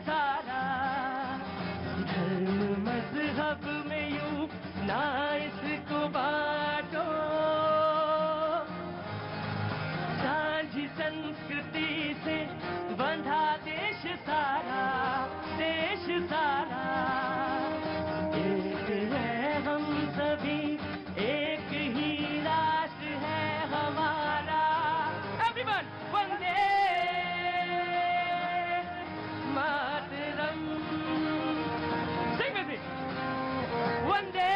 सारा, धर्म मजहब में यूं ना इसको बांटो, सांझी संस्कृति से बंधा देश सारा, देश सारा। एक है हम सभी, एक ही राष्ट्र है हमारा। Everyone Vande Mataram, sing with me, Vande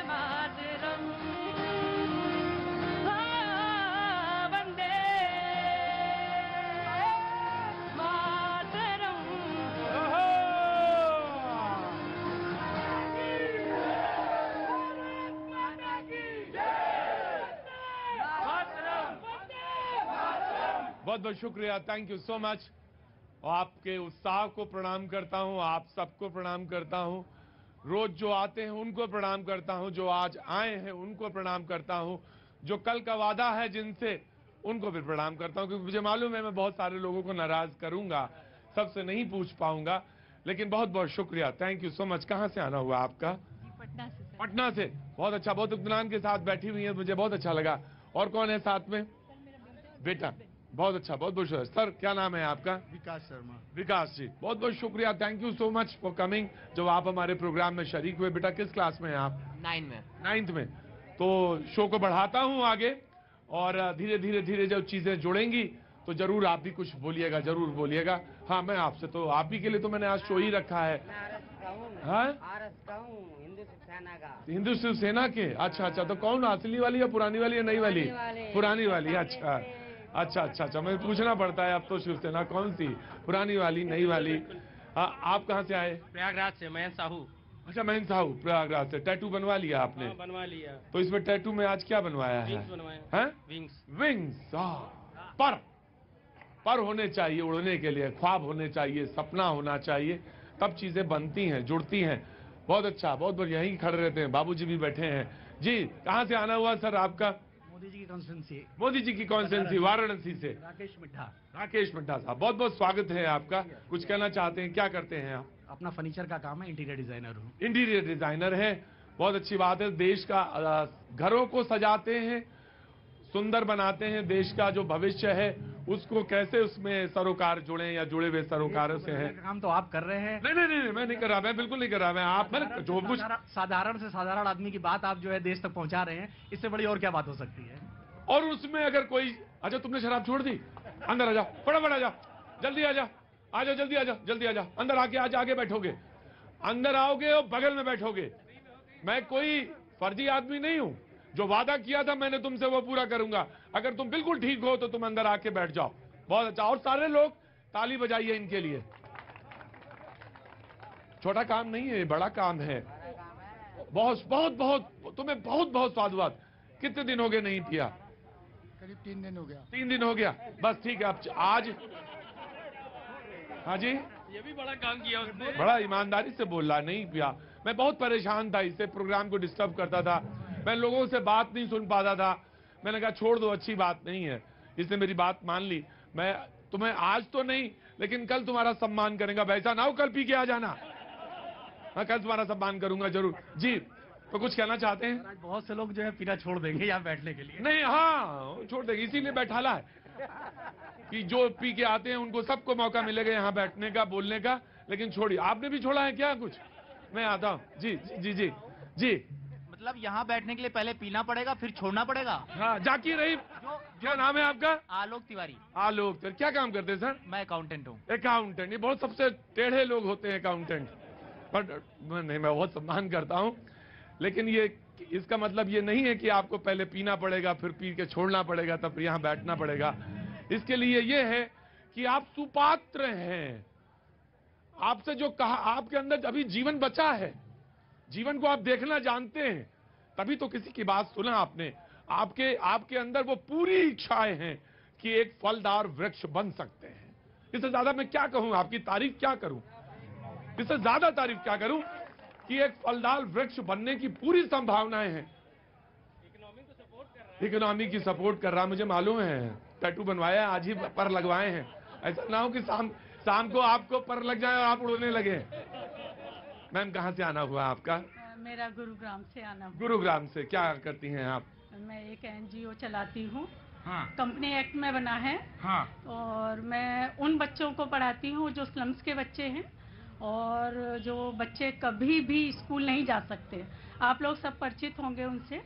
Mataram, Vande Mataram. बहुत बहुत शुक्रिया, थैंक यू सो मच। और आपके उत्साह को प्रणाम करता हूं, आप सबको प्रणाम करता हूं, रोज जो आते हैं उनको प्रणाम करता हूं, जो आज आए हैं उनको प्रणाम करता हूं, जो कल का वादा है जिनसे उनको भी प्रणाम करता हूं, क्योंकि मुझे मालूम है मैं बहुत सारे लोगों को नाराज करूंगा, सबसे नहीं पूछ पाऊंगा, लेकिन बहुत बहुत शुक्रिया, थैंक यू सो मच। कहां से आना हुआ आपका? पटना से सर। पटना से, बहुत अच्छा, बहुत इत्मीनान के साथ बैठी हुई है, मुझे बहुत अच्छा लगा। और कौन है साथ में? बेटा, बहुत अच्छा, बहुत बहुत शुक्रिया। सर क्या नाम है आपका? विकास शर्मा। विकास जी, बहुत बहुत शुक्रिया, thank you so much for coming, जो आप हमारे प्रोग्राम में शरीक हुए। बेटा किस क्लास में हैं आप? 9 में। 9th में। तो शो को बढ़ाता हूं आगे, और धीरे धीरे धीरे जब चीजें जुड़ेंगी तो जरूर आप भी कुछ बोलिएगा, जरूर बोलिएगा। हाँ, मैं आपसे तो, आप ही के लिए तो मैंने आज शो ही रखा है। हाँ? हिंदू शिवसेना का। हिंदू शिवसेना के? अच्छा अच्छा, तो कौन, असली वाली या पुरानी वाली या नई वाली? पुरानी वाली, अच्छा अच्छा अच्छा अच्छा, मैं पूछना पड़ता है अब तो, शिवसेना कौन सी, पुरानी वाली नई वाली? हाँ, आप कहाँ से आए? प्रयागराज से मयंक साहू। अच्छा, मयंक साहू, प्रयागराज से। टैटू बनवा लिया आपने? हाँ, बनवा लिया। तो इसमें टैटू में आज क्या बनवाया है? विंग्स बनवाए हैं? विंग्स। विंग्स, पर होने चाहिए उड़ने के लिए, ख्वाब होने चाहिए, सपना होना चाहिए, तब चीजें बनती हैं, जुड़ती हैं। बहुत अच्छा, बहुत बढ़िया, यहीं खड़े रहते हैं, बाबूजी भी बैठे हैं। जी, कहाँ से आना हुआ सर आपका? मोदी जी की कॉन्स्टिट्यूंसी। मोदी जी की कॉन्स्टिट्यूंसी, वाराणसी से। राकेश मिड्ढा। राकेश मिड्ढा साहब, बहुत बहुत स्वागत है आपका। कुछ कहना चाहते हैं? क्या करते हैं आप? अपना फर्नीचर का काम है, इंटीरियर डिजाइनर हूँ। इंटीरियर डिजाइनर है, बहुत अच्छी बात है। देश का घरों को सजाते हैं, सुंदर बनाते हैं, देश का जो भविष्य है उसको कैसे उसमें सरोकार जुड़े या जुड़े हुए सरोकारों से है। काम तो आप कर रहे हैं। नहीं नहीं नहीं, मैं नहीं कर रहा, मैं बिल्कुल नहीं कर रहा, मैं आप, मैंने जो कुछ साधारण से साधारण आदमी की बात आप जो है देश तक पहुंचा रहे हैं, इससे बड़ी और क्या बात हो सकती है? और उसमें अगर कोई, अच्छा तुमने शराब छोड़ दी, अंदर आ जाओ, फटाफट आ जाओ, जल्दी आ जाओ, आ जाओ, जल्दी आ जाओ, जल्दी आ जाओ, अंदर आके आज आगे बैठोगे, अंदर आओगे और बगल में बैठोगे। मैं कोई फर्जी आदमी नहीं हूं, जो वादा किया था मैंने तुमसे वो पूरा करूंगा। अगर तुम बिल्कुल ठीक हो तो तुम अंदर आके बैठ जाओ। बहुत अच्छा, और सारे लोग ताली बजाइए इनके लिए। छोटा काम नहीं है, बड़ा काम है। बहुत बहुत बहुत, तुम्हें बहुत बहुत साधुवाद। कितने दिन हो गए नहीं पिया? करीब 3 दिन हो गया। 3 दिन हो गया, बस ठीक है। अब आज, हाँ जी, ये भी बड़ा काम किया उसने। बड़ा ईमानदारी से बोल रहा, नहीं पिया। मैं बहुत परेशान था, इससे प्रोग्राम को डिस्टर्ब करता था, मैं लोगों से बात नहीं सुन पाता था। मैंने कहा छोड़ दो, अच्छी बात नहीं है। इसने मेरी बात मान ली। मैं तुम्हें आज तो नहीं, लेकिन कल तुम्हारा सम्मान करेंगे। वैसा ना हो कल पी के आ जाना। मैं कल तुम्हारा सम्मान करूंगा जरूर। जी, तो कुछ कहना चाहते हैं? आज बहुत से लोग जो है पीना छोड़ देंगे यहाँ बैठने के लिए। नहीं, हाँ छोड़ देंगे, इसीलिए बैठाला है कि जो पी के आते हैं उनको सबको मौका मिलेगा यहाँ बैठने का, बोलने का। लेकिन छोड़िए, आपने भी छोड़ा है क्या कुछ? मैं आता हूँ। जी जी जी जी। मतलब यहाँ बैठने के लिए पहले पीना पड़ेगा, फिर छोड़ना पड़ेगा। हाँ, जाकिर रही, क्या नाम है आपका? आलोक तिवारी। आलोक, तो क्या काम करते हैं सर? मैं अकाउंटेंट हूँ। अकाउंटेंट, ये बहुत सबसे टेढ़े लोग होते हैं अकाउंटेंट, बट नहीं, मैं बहुत सम्मान करता हूँ। लेकिन ये, इसका मतलब ये नहीं है कि आपको पहले पीना पड़ेगा, फिर पी के छोड़ना पड़ेगा, तब यहाँ बैठना पड़ेगा। इसके लिए ये है कि आप सुपात्र हैं। आपसे जो कहा, आपके अंदर अभी जीवन बचा है, जीवन को आप देखना जानते हैं, तभी तो किसी की बात सुना आपने। आपके अंदर वो पूरी इच्छाएं हैं कि एक फलदार वृक्ष बन सकते हैं। इससे ज्यादा मैं क्या कहूं, आपकी तारीफ क्या करूं, इससे ज्यादा तारीफ क्या करूं कि एक फलदार वृक्ष बनने की पूरी संभावनाएं हैं। इकोनॉमी की सपोर्ट कर रहा, मुझे मालूम है। टैटू बनवाया, आज ही पर लगवाए हैं। ऐसा ना हो कि शाम को आपको पर लग जाए और आप उड़ने लगे। मैम कहाँ से आना हुआ आपका? मेरा गुरुग्राम से आना हुआ। गुरुग्राम से। क्या करती हैं आप? मैं एक एनजीओ चलाती हूँ। हाँ। कंपनी एक्ट में बना है। हाँ। और मैं उन बच्चों को पढ़ाती हूँ जो स्लम्स के बच्चे हैं और जो बच्चे कभी भी स्कूल नहीं जा सकते। आप लोग सब परिचित होंगे उनसे।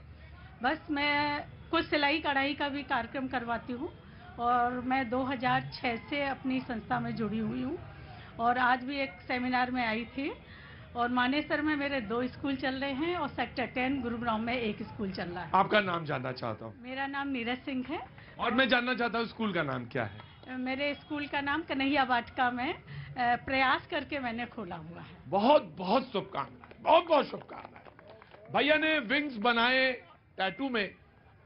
बस मैं कुछ सिलाई कढ़ाई का भी कार्यक्रम करवाती हूँ और मैं 2006 से अपनी संस्था में जुड़ी हुई हूँ और आज भी एक सेमिनार में आई थी। और मानेसर में मेरे 2 स्कूल चल रहे हैं और सेक्टर 10 गुरुग्राम में 1 स्कूल चल रहा है। आपका नाम जानना चाहता हूँ। मेरा नाम नीरज सिंह है। और मैं जानना चाहता हूँ स्कूल का नाम क्या है? मेरे स्कूल का नाम कन्हैया वाटिका में प्रयास करके मैंने खोला हुआ है। बहुत बहुत शुभकामनाएं, बहुत बहुत शुभकामनाएं। भैया ने विंग्स बनाए टैटू में,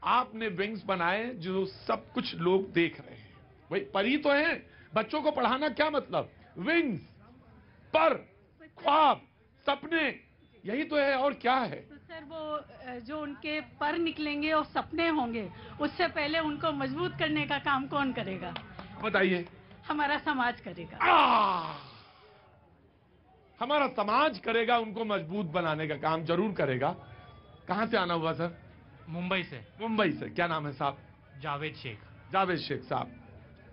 आपने विंग्स बनाए जो सब कुछ लोग देख रहे हैं। भाई परी तो हैं, बच्चों को पढ़ाना क्या मतलब? विंग्स, पर, ख्वाब, सपने, यही तो है और क्या है? तो सर वो जो उनके पर निकलेंगे और सपने होंगे, उससे पहले उनको मजबूत करने का काम कौन करेगा? बताइए। हमारा समाज करेगा। हमारा समाज करेगा, उनको मजबूत बनाने का काम जरूर करेगा। कहां से आना हुआ सर? मुंबई से। मुंबई से। क्या नाम है साहब? जावेद शेख। जावेद शेख साहब,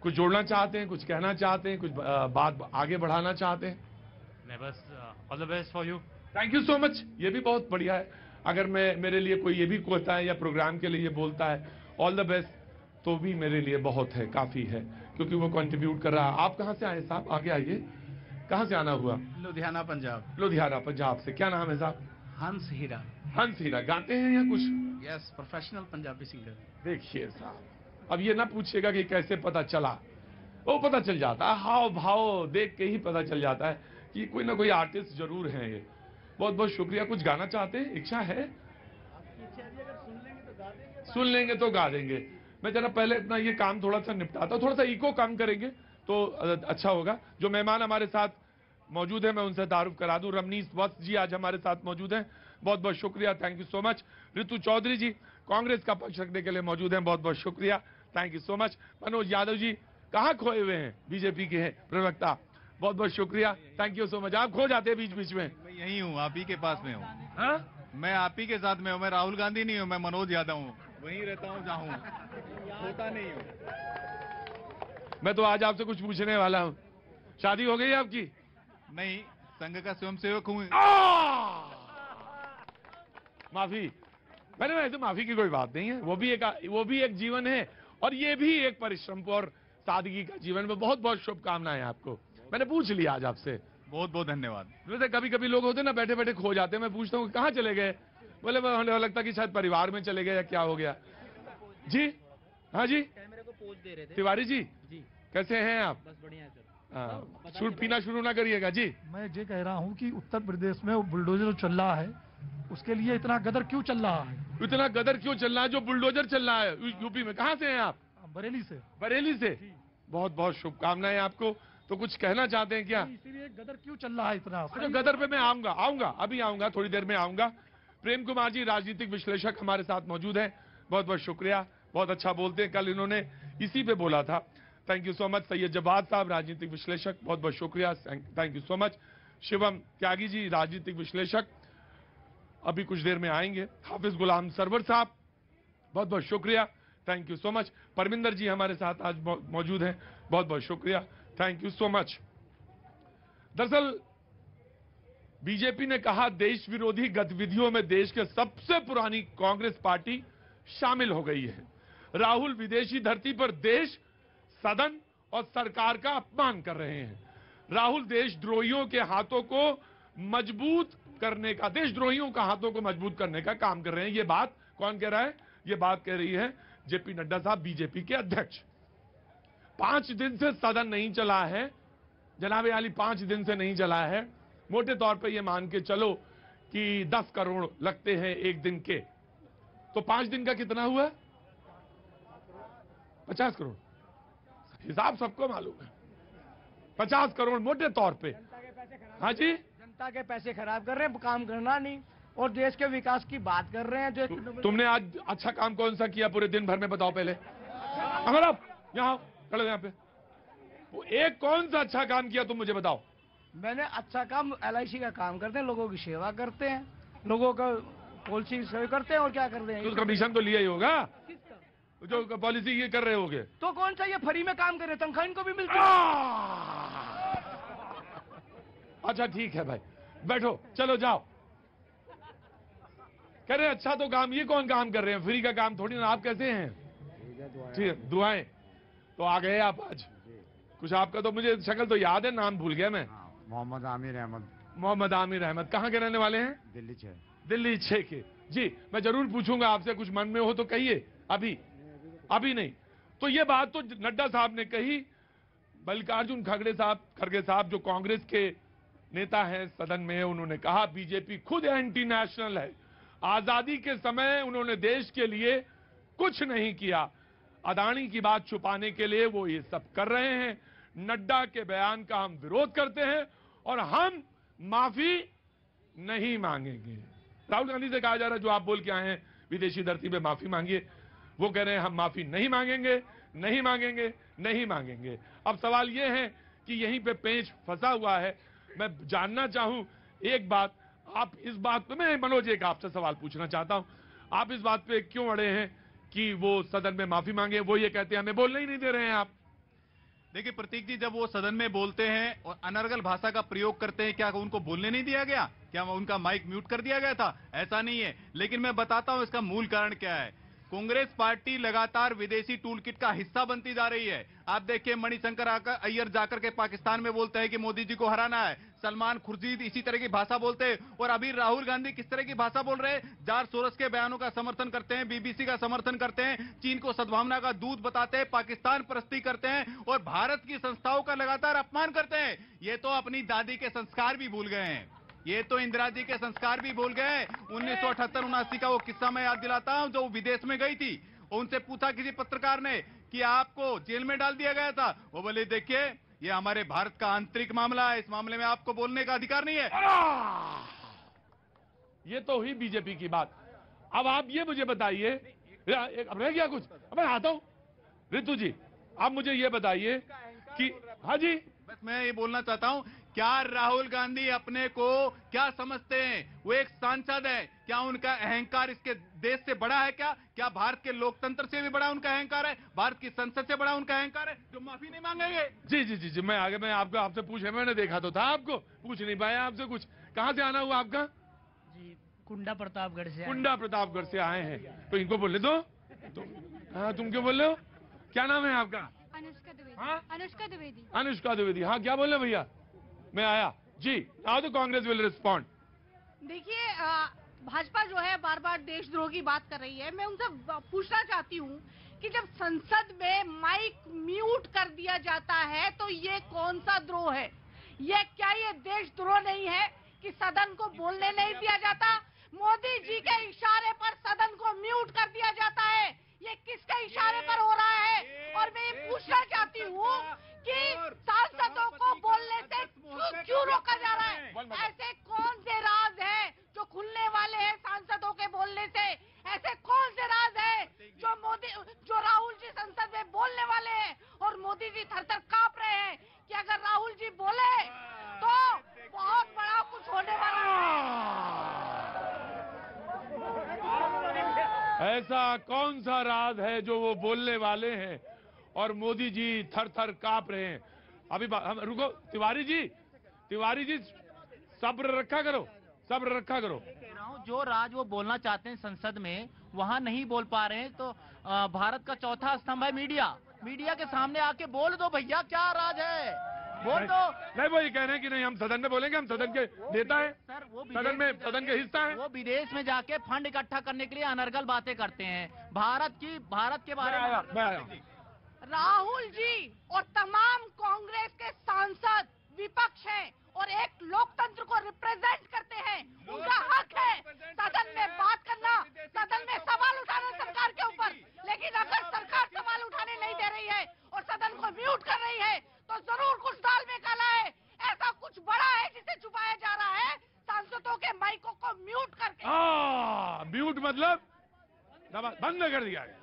कुछ जोड़ना चाहते हैं, कुछ कहना चाहते हैं, कुछ बात आगे बढ़ाना चाहते हैं? मैं बस all the best for you. Thank you so much. ये भी बहुत बढ़िया है। अगर मेरे लिए कोई ये भी कहता है या प्रोग्राम के लिए बोलता है ऑल द बेस्ट, तो भी मेरे लिए बहुत है, काफी है, क्योंकि वो कंट्रीब्यूट कर रहा है। आप कहां से आए साहब? आगे आइए। कहां से आना हुआ? लुधियाना पंजाब। लुधियाना पंजाब से। क्या नाम है साहब? हंस हीरा। हंस हीरा। गाते हैं या कुछ? Yes, professional Punjabi singer. देखिए साहब, अब ये ना पूछिएगा कि कैसे पता चला, वो पता चल जाता है, हाव भाव देख के ही पता चल जाता है कि कोई ना कोई आर्टिस्ट जरूर है ये। बहुत बहुत शुक्रिया। कुछ गाना चाहते हैं? इच्छा है? सुन लेंगे तो गा देंगे। मैं जरा पहले अपना ये काम थोड़ा सा निपटाता हूँ, थोड़ा सा इको काम करेंगे तो अच्छा होगा। जो मेहमान हमारे साथ मौजूद है मैं उनसे तारुफ करा दूं। रमनीश वत्स जी आज हमारे साथ मौजूद हैं, बहुत बहुत शुक्रिया, थैंक यू सो मच। ऋतु चौधरी जी कांग्रेस का पक्ष रखने के लिए मौजूद हैं, बहुत बहुत शुक्रिया, thank you so much. Manoj Yadav ji कहाँ खोए हुए हैं? बीजेपी के हैं प्रवक्ता, बहुत बहुत शुक्रिया, थैंक यू सो मच। आप खो जाते हैं बीच बीच में। मैं यही हूँ, आप ही के पास में हूँ। हाँ? मैं आप ही के साथ में हूँ। मैं राहुल गांधी नहीं हूँ, मैं मनोज यादव हूँ। वहीं रहता हूँ जहाँ हूँ, होता नहीं हूँ। मैं तो आज आपसे कुछ पूछने वाला हूँ। शादी हो गई आपकी? नहीं, संघ का स्वयंसेवक हूँ। माफी, मैंने ऐसे माफी की कोई बात नहीं है। वो भी एक जीवन है और ये भी एक परिश्रम और सादगी का जीवन में। बहुत बहुत शुभकामनाएं आपको। मैंने पूछ लिया आज आपसे। बहुत बहुत धन्यवाद। वैसे कभी कभी लोग होते ना बैठे बैठे खो जाते हैं, मैं पूछता हूँ कहाँ चले गए, बोले मुझे लगता कि शायद परिवार में चले गए या क्या हो गया। जी हाँ जी, कैमरे को पोज दे रहे थे। तिवारी जी जी कैसे हैं आप? बस बढ़िया है सर। पीना शुरू ना करिएगा जी। मैं ये कह रहा हूँ कि उत्तर प्रदेश में वो बुलडोजर चल रहा है, उसके लिए इतना गदर क्यों चल रहा है? इतना गदर क्यों चल रहा है जो बुलडोजर चल रहा है यूपी में? कहाँ से हैं आप? बरेली से। बरेली से। बहुत बहुत शुभकामनाएं आपको। तो कुछ कहना चाहते हैं क्या? इसीलिए गदर क्यों चल रहा है इतना? अच्छा, गदर पे मैं आऊंगा अभी आऊंगा, थोड़ी देर में आऊंगा। प्रेम कुमार जी राजनीतिक विश्लेषक हमारे साथ मौजूद हैं, बहुत बहुत शुक्रिया, बहुत अच्छा बोलते हैं। कल इन्होंने इसी पे बोला था, thank you so much. Syed Jawad sahab राजनीतिक विश्लेषक, बहुत बहुत शुक्रिया, thank you so much. Shivam Tyagi ji राजनीतिक विश्लेषक अभी कुछ देर में आएंगे। हाफिज गुलाम सरवर साहब बहुत बहुत शुक्रिया, thank you so much. Paraminder ji हमारे साथ आज मौजूद हैं, बहुत बहुत शुक्रिया, थैंक यू सो मच। दरअसल बीजेपी ने कहा देश विरोधी गतिविधियों में देश के सबसे पुरानी कांग्रेस पार्टी शामिल हो गई है। राहुल विदेशी धरती पर देश, सदन और सरकार का अपमान कर रहे हैं। राहुल देशद्रोहियों के हाथों को मजबूत करने का, देशद्रोहियों का हाथों को मजबूत करने का काम कर रहे हैं। ये बात कौन कह रहा है? ये बात कह रही है जेपी नड्डा साहब, बीजेपी के अध्यक्ष। 5 दिन से सदन नहीं चला है जनाबे आली, 5 दिन से नहीं चला है। मोटे तौर पे ये मान के चलो कि 10 करोड़ लगते हैं एक दिन के, तो 5 दिन का कितना हुआ? 50 करोड़। हिसाब सबको मालूम है, 50 करोड़ मोटे तौर पे। हाँ जी, जनता के पैसे खराब कर रहे हैं, काम करना नहीं और देश के विकास की बात कर रहे हैं। जो तुमने आज अच्छा काम कौन सा किया पूरे दिन भर में, बताओ पहले। अगर आप यहाँ खड़े यहाँ पे, एक कौन सा अच्छा काम किया तुम मुझे बताओ। मैंने अच्छा काम LIC का काम करते हैं, लोगों की सेवा करते हैं, लोगों का पॉलिसी सेवा करते हैं, और क्या कर रहे हैं? तो कमीशन तो लिया ही होगा जो पॉलिसी ये कर रहे होगे। तो कौन सा ये फ्री में काम कर रहे, तनख्वाह इनको भी मिलती है। अच्छा ठीक है भाई, बैठो, चलो जाओ। कह रहे अच्छा तो काम, ये कौन काम कर रहे हैं? फ्री का काम थोड़ी ना। आप कैसे हैं? ठीक है, दुआएं। तो आ गए आप आज। कुछ आपका तो मुझे शक्ल तो याद है, नाम भूल गया मैं। मोहम्मद आमिर अहमद। मोहम्मद आमिर अहमद। कहाँ के रहने वाले हैं? दिल्ली 6। दिल्ली 6 के। जी, मैं जरूर पूछूंगा आपसे, कुछ मन में हो तो कहिए। अभी नहीं। तो ये बात तो नड्डा साहब ने कही। मल्लिकार्जुन खड़गे साहब जो कांग्रेस के नेता हैं सदन में, उन्होंने कहा बीजेपी खुद एंटी नेशनल है। आजादी के समय उन्होंने देश के लिए कुछ नहीं किया। अदानी की बात छुपाने के लिए वो ये सब कर रहे हैं। नड्डा के बयान का हम विरोध करते हैं और हम माफी नहीं मांगेंगे। राहुल गांधी से कहा जा रहा है जो आप बोल के आए हैं विदेशी धरती पे माफी मांगिए, वो कह रहे हैं हम माफी नहीं मांगेंगे। अब सवाल ये है कि यहीं पे पेंच फंसा हुआ है। मैं जानना चाहूं एक बात, आप इस बात पे, मैं मनोज एक आपसे सवाल पूछना चाहता हूं, आप इस बात पे क्यों अड़े हैं कि वो सदन में माफी मांगे? वो ये कहते हैं हमें बोलने ही नहीं दे रहे हैं आप। देखिए प्रतीक जी, जब वो सदन में बोलते हैं और अनर्गल भाषा का प्रयोग करते हैं, क्या उनको बोलने नहीं दिया गया? क्या उनका माइक म्यूट कर दिया गया था? ऐसा नहीं है। लेकिन मैं बताता हूं इसका मूल कारण क्या है। कांग्रेस पार्टी लगातार विदेशी टूलकिट का हिस्सा बनती जा रही है। आप देखिए मणिशंकर अय्यर जाकर के पाकिस्तान में बोलते हैं कि मोदी जी को हराना है। सलमान खुर्शीद इसी तरह की भाषा बोलते हैं। और अभी राहुल गांधी किस तरह की भाषा बोल रहे हैं? जॉर्ज सोरोस के बयानों का समर्थन करते हैं, BBC का समर्थन करते हैं, चीन को सद्भावना का दूत बताते हैं, पाकिस्तान परस्ती करते हैं और भारत की संस्थाओं का लगातार अपमान करते हैं। ये तो अपनी दादी के संस्कार भी भूल गए हैं। ये तो इंदिरा जी के संस्कार भी भूल गए। 1978-79 का वो किस्सा मैं याद दिलाता हूं, जो विदेश में गई थी। उनसे पूछा किसी पत्रकार ने कि आपको जेल में डाल दिया गया था। वो बोले देखिए ये हमारे भारत का आंतरिक मामला है, इस मामले में आपको बोलने का अधिकार नहीं है। ये तो हुई बीजेपी की बात। अब आप ये मुझे बताइए, अब रह गया कुछ? अब मैं आता हूं। रितु जी आप मुझे ये बताइए कि, हाँ जी, बस मैं ये बोलना चाहता हूं, क्या राहुल गांधी अपने को क्या समझते हैं? वो एक सांसद है। क्या उनका अहंकार इसके देश से बड़ा है? क्या भारत के लोकतंत्र से भी बड़ा उनका अहंकार है? भारत की संसद से बड़ा उनका अहंकार है जो माफी नहीं मांगेंगे? जी मैं आगे, मैं आपसे पूछे, मैंने देखा तो था आपको, पूछ नहीं पाया आपसे कुछ। कहां से आना हुआ आपका? जी कुंडा प्रतापगढ़ से। कुंडा प्रतापगढ़ से आए हैं, तो इनको बोले दो। हाँ तुम क्यों बोल रहे हो? क्या नाम है आपका? अनुष्का द्विवेदी। हाँ? अनुष्का द्विवेदी। हाँ क्या बोल रहे भैया? मैं आया जी। Now the Congress will respond. देखिए भाजपा जो है बार बार देशद्रोह की बात कर रही है। मैं उनसे पूछना चाहती हूँ कि जब संसद में माइक म्यूट कर दिया जाता है तो ये कौन सा द्रोह है? क्या ये देशद्रोह नहीं है कि सदन को बोलने नहीं दिया जाता? मोदी जी के इशारे पर सदन को म्यूट कर दिया जाता है। ये किसके इशारे पर हो रहा है? और मैं ये पूछना चाहती हूँ कि सांसदों को बोलने से क्यों रोका जा रहा है? ऐसे कौन से राज हैं जो खुलने वाले हैं सांसदों के बोलने से? ऐसे कौन से राज हैं जो राहुल जी संसद में बोलने वाले हैं और मोदी जी थर-थर कांप रहे हैं कि अगर राहुल जी बोले तो बहुत बड़ा कुछ होने वाला है। ऐसा कौन सा राज है जो वो बोलने वाले हैं और मोदी जी थर-थर कांप रहे हैं? अभी हम रुको, तिवारी जी सब्र रखा करो। जो राज वो बोलना चाहते हैं संसद में वहाँ नहीं बोल पा रहे हैं, तो भारत का चौथा स्तंभ है मीडिया के सामने आके बोल दो भैया, क्या राज है? बोल दो। नहीं वो ये कह रहे हैं कि नहीं हम सदन में बोलेंगे, हम सदन के नेता हैं सर, वो सदन के हिस्सा हैं। वो विदेश में जाके फंड इकट्ठा करने के लिए अनर्गल बातें करते हैं भारत के बारे में। राहुल जी और तमाम कांग्रेस के सांसद विपक्ष हैं और एक लोकतंत्र को रिप्रेजेंट करते हैं। उनका हक है सदन में बात करना, सदन में सवाल उठाना सरकार के ऊपर। लेकिन अगर सरकार सवाल उठाने नहीं दे रही है और सदन को म्यूट कर रही है तो जरूर कुछ दाल में काला है। ऐसा कुछ बड़ा है जिसे छुपाया जा रहा है सांसदों के माइकों को म्यूट करके। म्यूट मतलब बंद कर दिया है।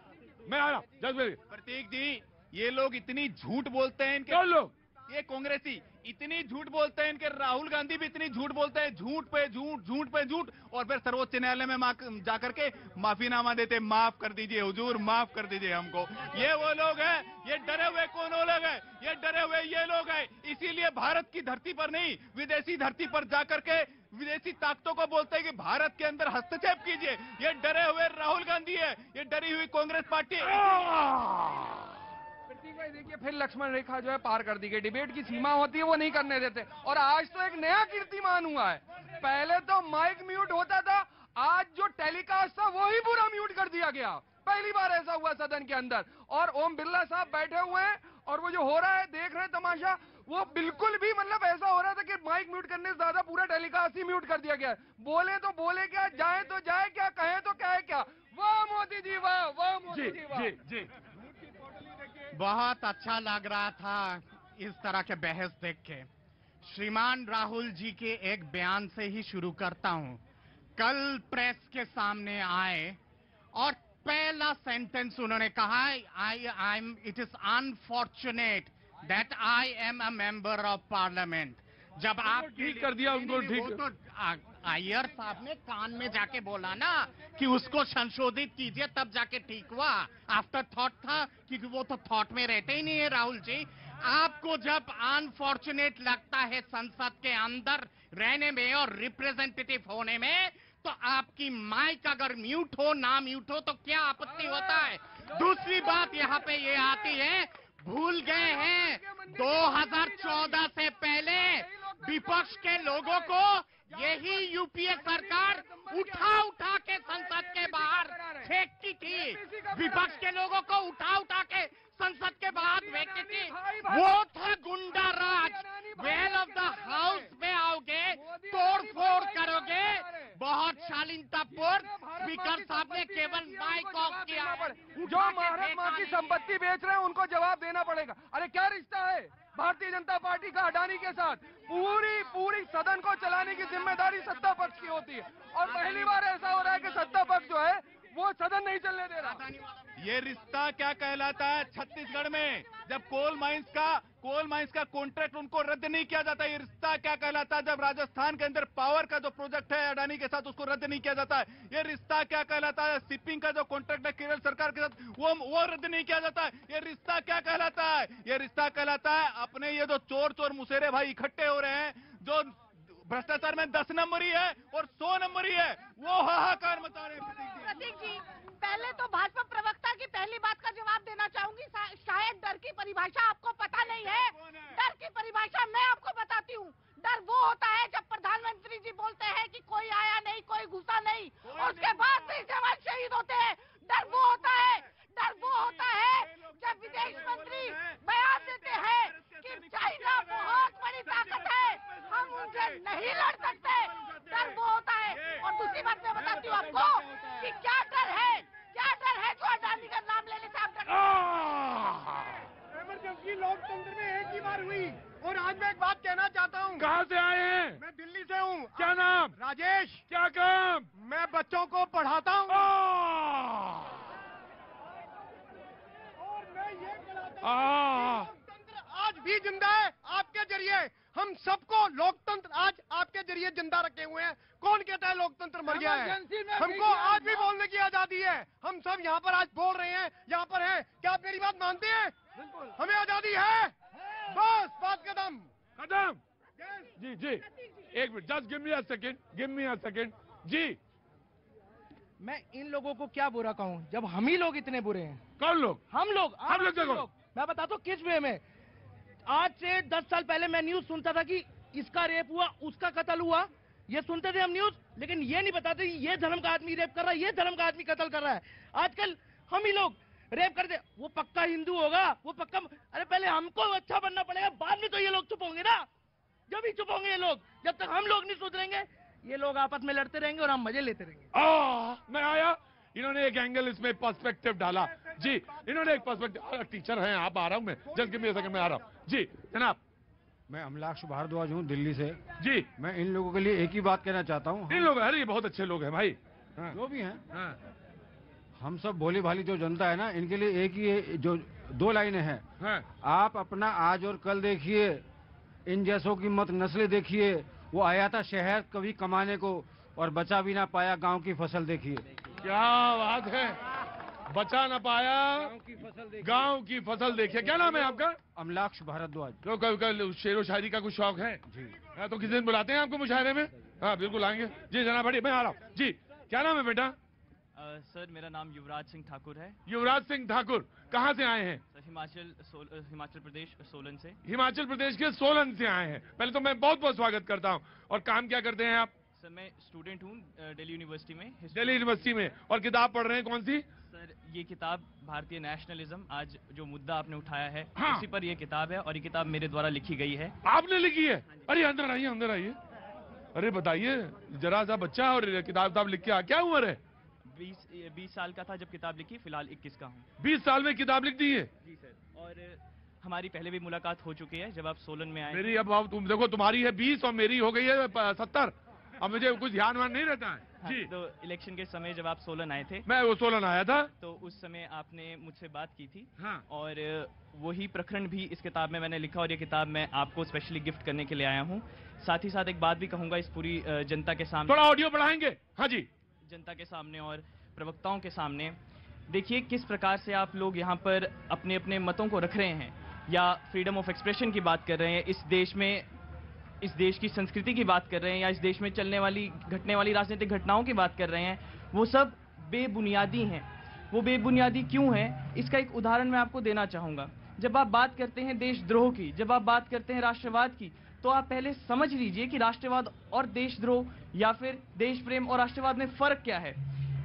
मैं आ रहा हूं 10 बजे। प्रतीक जी ये लोग इतनी झूठ बोलते हैं इनके कौन लोग? ये कांग्रेसी इतनी झूठ बोलते हैं, इनके राहुल गांधी भी इतनी झूठ बोलते हैं, झूठ पे झूठ, झूठ पे झूठ, और फिर सर्वोच्च न्यायालय में जाकर के माफीनामा देते, माफ कर दीजिए हुजूर, माफ कर दीजिए हमको। ये वो लोग हैं, ये डरे हुए कौन लोग हैं? ये डरे हुए ये लोग हैं। इसीलिए भारत की धरती पर नहीं, विदेशी धरती पर जाकर के विदेशी ताकतों को बोलते हैं कि भारत के अंदर हस्तक्षेप कीजिए। ये डरे हुए राहुल गांधी है, ये डरी हुई कांग्रेस पार्टी। भाई देखिए, फिर लक्ष्मण रेखा जो है पार कर दी गई। डिबेट की सीमा होती है, वो नहीं करने देते। और आज तो एक नया कीर्तिमान हुआ है। पहले तो माइक म्यूट होता था, आज जो टेलीकास्ट था वो ही पूरा म्यूट कर दिया गया। पहली बार ऐसा हुआ सदन के अंदर। और ओम बिरला साहब बैठे हुए हैं और वो जो हो रहा है, देख रहे हैं तमाशा, वो बिल्कुल भी मतलब ऐसा हो रहा था कि माइक म्यूट करने से ज्यादा पूरा टेलीकास्ट ही म्यूट कर दिया गया। बोले तो बोले क्या, जाए तो जाए क्या, कहे तो कहे क्या। वाह मोदी जी वाह, वाह मोदी जी वाह। जी बहुत अच्छा लग रहा था इस तरह के बहस देख के। श्रीमान राहुल जी के एक बयान से ही शुरू करता हूं। कल प्रेस के सामने आए और पहला सेंटेंस उन्होंने कहा, it is unfortunate that I am a member of parliament. जब आप ठीक कर दिया उनको, ठीक। तो अय्यर साहब ने कान में जाके बोला ना कि उसको संशोधित कीजिए, तब जाके ठीक हुआ। आफ्टर थॉट था, क्योंकि वो तो थॉट में रहते ही नहीं है राहुल जी। आपको जब अनफॉर्चुनेट लगता है संसद के अंदर रहने में और रिप्रेजेंटेटिव होने में, तो आपकी माइक अगर म्यूट हो ना म्यूट हो तो क्या आपत्ति होता है? दूसरी बात यहाँ पे ये आती है, भूल गए हैं 2014 से पहले विपक्ष के लोगों को यही यूपीए सरकार उठा के संसद के बाहर फेंकती थी। विपक्ष के लोगों को उठा के संसद के बाहर फेंकती थी। वो था गुंडा राज। वेल ऑफ द हाउस में आओगे, तोड़ फोड़ करोगे, बहुत शालीनतापूर्ण। स्पीकर साहब ने केवल माइक ऑफ किया। जो भारत माँ की संपत्ति बेच रहे हैं उनको जवाब देना पड़ेगा। अरे क्या रिश्ता है भारतीय जनता पार्टी का अडानी के साथ? पूरी सदन को चलाने की जिम्मेदारी सत्ता पक्ष की होती है, और पहली बार ऐसा हो रहा है कि सत्ता पक्ष जो है वो सदन नहीं चलने दे रहा। ये रिश्ता क्या कहलाता है? छत्तीसगढ़ में जब कोल माइंस का कॉन्ट्रैक्ट उनको रद्द नहीं किया जाता, ये रिश्ता क्या कहलाता है? जब राजस्थान के अंदर पावर का जो प्रोजेक्ट है अडानी के साथ, उसको रद्द नहीं किया जाता है, ये रिश्ता क्या कहलाता है? शिपिंग का जो कॉन्ट्रैक्ट है केरल सरकार के साथ, वो रद्द नहीं किया जाता है, ये रिश्ता क्या कहलाता है? ये रिश्ता कहलाता है अपने ये जो चोर मुसेरे भाई इकट्ठे हो रहे हैं, जो भ्रष्टाचार में 10 नंबरी है और 100 नंबरी है, वो हाहाकार मचा रहे हैं। प्रतीक जी, पहले तो भाजपा प्रवक्ता की पहली बात का जवाब देना चाहूंगी। शायद डर की परिभाषा आपको पता नहीं है। डर की परिभाषा मैं आपको बताती हूँ। डर वो होता है जब प्रधानमंत्री जी बोलते हैं कि कोई आया नहीं, कोई घुसा नहीं, उसके बाद भी जवान शहीद होते हैं। डर वो होता है जब विदेश मंत्री बयान देते हैं कि चाइना बहुत बड़ी ताकत है, हम उनसे नहीं लड़ सकते। डर वो होता है। और दूसरी बात मैं बताती हूँ आपको कि क्या डर है जो अडानी का नाम लेने से आप डरते हैं। इमरजेंसी लोकतंत्र में एक ही बार हुई। और आज मैं एक बात कहना चाहता हूँ। कहाँ से आए हैं? मैं दिल्ली से हूँ। क्या नाम? राजेश। क्या काम? मैं बच्चों को पढ़ाता हूँ। और मैं ये कहता हूँ लोकतंत्र आज भी जिंदा है आपके जरिए। हम सबको लोकतंत्र आज आपके जरिए जिंदा रखे हुए हैं। कौन कहता है लोकतंत्र मर गया है? हमको आज भी बोलने की आजादी है। हम सब यहाँ पर आज बोल रहे हैं, यहाँ पर हैं। क्या आप मेरी बात मानते हैं? हमें आजादी है, बस बात कदम। जी एक minute, just give me a second. जी मैं इन लोगों को क्या बुरा कहूँ जब हम ही लोग इतने बुरे हैं। कौन लोग? हम लोग मैं बताता हूँ किस वे में। आज से 10 साल पहले मैं न्यूज सुनता था कि इसका रेप हुआ, उसका कत्ल हुआ, ये सुनते थे हम न्यूज, लेकिन ये नहीं बताते ये धर्म का आदमी रेप कर रहा है, ये धर्म का आदमी कत्ल कर रहा है। आजकल हम ही लोग रेप करते, वो पक्का हिंदू होगा, वो पक्का। अरे पहले हमको अच्छा बनना पड़ेगा, बाद में तो ये लोग चुप होंगे ना। जब ही चुप होंगे ये लोग, जब तक हम लोग नहीं सुधरेंगे ये लोग आपस में लड़ते रहेंगे और हम मजे लेते रहेंगे। मैं आया, इन्होंने एक एंगल इसमें पर्सपेक्टिव डाला। जी इन्होंने एक पर्सपेक्टिव, टीचर हैं आप, आ रहा हूं मैं, just give me a second, मैं आ रहा हूं। जी जनाब। मैं अमलाक्ष भारद्वाज हूँ दिल्ली से। जी मैं इन लोगों के लिए एक ही बात कहना चाहता हूँ। इन लोग, अरे ये बहुत अच्छे लोग हैं भाई, जो भी हैं। हम सब भोली भाली जो जनता है ना, इनके लिए एक ही जो 2 लाइनें हैं। हाँ। आप अपना आज और कल देखिए, इन जैसों की मत नस्लें देखिए। वो आया था शहर कभी कमाने को और बचा भी ना पाया गांव की फसल देखिए। क्या बात है, बचा ना पाया गांव की फसल देखिए। क्या नाम है आपका? अमलाक्ष भारद्वाज। तो शेर व शायरी का कुछ शौक है जी? हाँ, तो किसी दिन बुलाते हैं आपको मुशायरे में? हाँ बिल्कुल आएंगे जी। जनाब बढ़िया, मैं आ रहा हूँ जी। क्या नाम है बेटा? सर मेरा नाम युवराज सिंह ठाकुर है। युवराज सिंह ठाकुर, कहाँ से आए हैं? सर हिमाचल प्रदेश सोलन से। हिमाचल प्रदेश के सोलन से आए हैं। पहले तो मैं बहुत बहुत स्वागत करता हूँ। और काम क्या करते हैं आप? सर मैं स्टूडेंट हूँ दिल्ली यूनिवर्सिटी में। दिल्ली यूनिवर्सिटी में। और किताब पढ़ रहे हैं कौन सी? सर ये किताब भारतीय नेशनलिज्म, आज जो मुद्दा आपने उठाया है हाँ। उसी पर ये किताब है, और ये किताब मेरे द्वारा लिखी गई है। आपने लिखी है? अरे अंदर आइए, अंदर आइए। अरे बताइए जरा सा, बच्चा और किताब लिख के क्या उम्र है? 20 साल का था जब किताब लिखी, फिलहाल 21 का हूँ। 20 साल में किताब लिख दी है? जी सर। और हमारी पहले भी मुलाकात हो चुकी है जब आप सोलन में आए। मेरी अब तुम देखो, तुम्हारी है 20 और मेरी हो गई है 70। अब मुझे कुछ ध्यान वान नहीं रहता है जी। तो इलेक्शन के समय जब आप सोलन आए थे, मैं वो सोलन आया था, तो उस समय आपने मुझसे बात की थी। हाँ। और वही प्रकरण भी इस किताब में मैंने लिखा, और ये किताब मैं आपको स्पेशली गिफ्ट करने के लिए आया हूँ। साथ ही साथ एक बात भी कहूंगा इस पूरी जनता के सामने, थोड़ा ऑडियो बढ़ाएंगे? हाँ जी। जनता के सामने और प्रवक्ताओं के सामने, देखिए किस प्रकार से आप लोग यहाँ पर अपने अपने मतों को रख रहे हैं, या फ्रीडम ऑफ एक्सप्रेशन की बात कर रहे हैं, इस देश में, इस देश की संस्कृति की बात कर रहे हैं, या इस देश में चलने वाली घटने वाली राजनीतिक घटनाओं की बात कर रहे हैं। वो सब बेबुनियादी हैं। वो बेबुनियादी क्यों हैं, इसका एक उदाहरण मैं आपको देना चाहूँगा। जब आप बात करते हैं देशद्रोह की, जब आप बात करते हैं राष्ट्रवाद की, तो आप पहले समझ लीजिए कि राष्ट्रवाद और देशद्रोह या फिर देश प्रेम और राष्ट्रवाद में फर्क क्या है।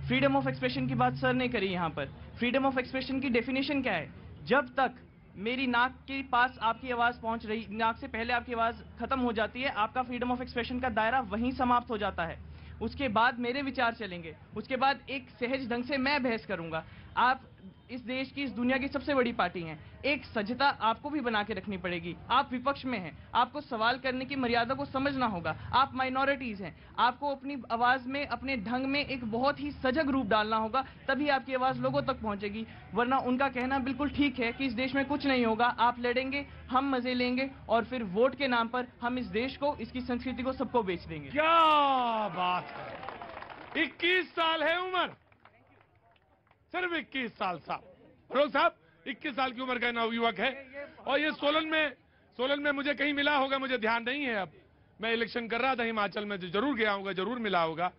फ्रीडम ऑफ एक्सप्रेशन की बात सर ने करी यहाँ पर। फ्रीडम ऑफ एक्सप्रेशन की डेफिनेशन क्या है? जब तक मेरी नाक के पास आपकी आवाज पहुंच रही, नाक से पहले आपकी आवाज खत्म हो जाती है, आपका फ्रीडम ऑफ एक्सप्रेशन का दायरा वहीं समाप्त हो जाता है। उसके बाद मेरे विचार चलेंगे, उसके बाद एक सहज ढंग से मैं बहस करूंगा। आप इस देश की, इस दुनिया की सबसे बड़ी पार्टी हैं। एक सज्जता आपको भी बना के रखनी पड़ेगी। आप विपक्ष में हैं, आपको सवाल करने की मर्यादा को समझना होगा। आप माइनॉरिटीज हैं, आपको अपनी आवाज में, अपने ढंग में एक बहुत ही सजग रूप डालना होगा, तभी आपकी आवाज लोगों तक पहुंचेगी। वरना उनका कहना बिल्कुल ठीक है कि इस देश में कुछ नहीं होगा, आप लड़ेंगे, हम मजे लेंगे, और फिर वोट के नाम पर हम इस देश को, इसकी संस्कृति को, सबको बेच देंगे। क्या बात है। 21 साल है उम्र, सिर्फ 21 साल साहब। फरोग साहब 21 साल की उम्र का नवयुवक है। और ये सोलन में मुझे कहीं मिला होगा, मुझे ध्यान नहीं है। अब मैं इलेक्शन कर रहा था हिमाचल में, जरूर गया होगा, जरूर मिला होगा।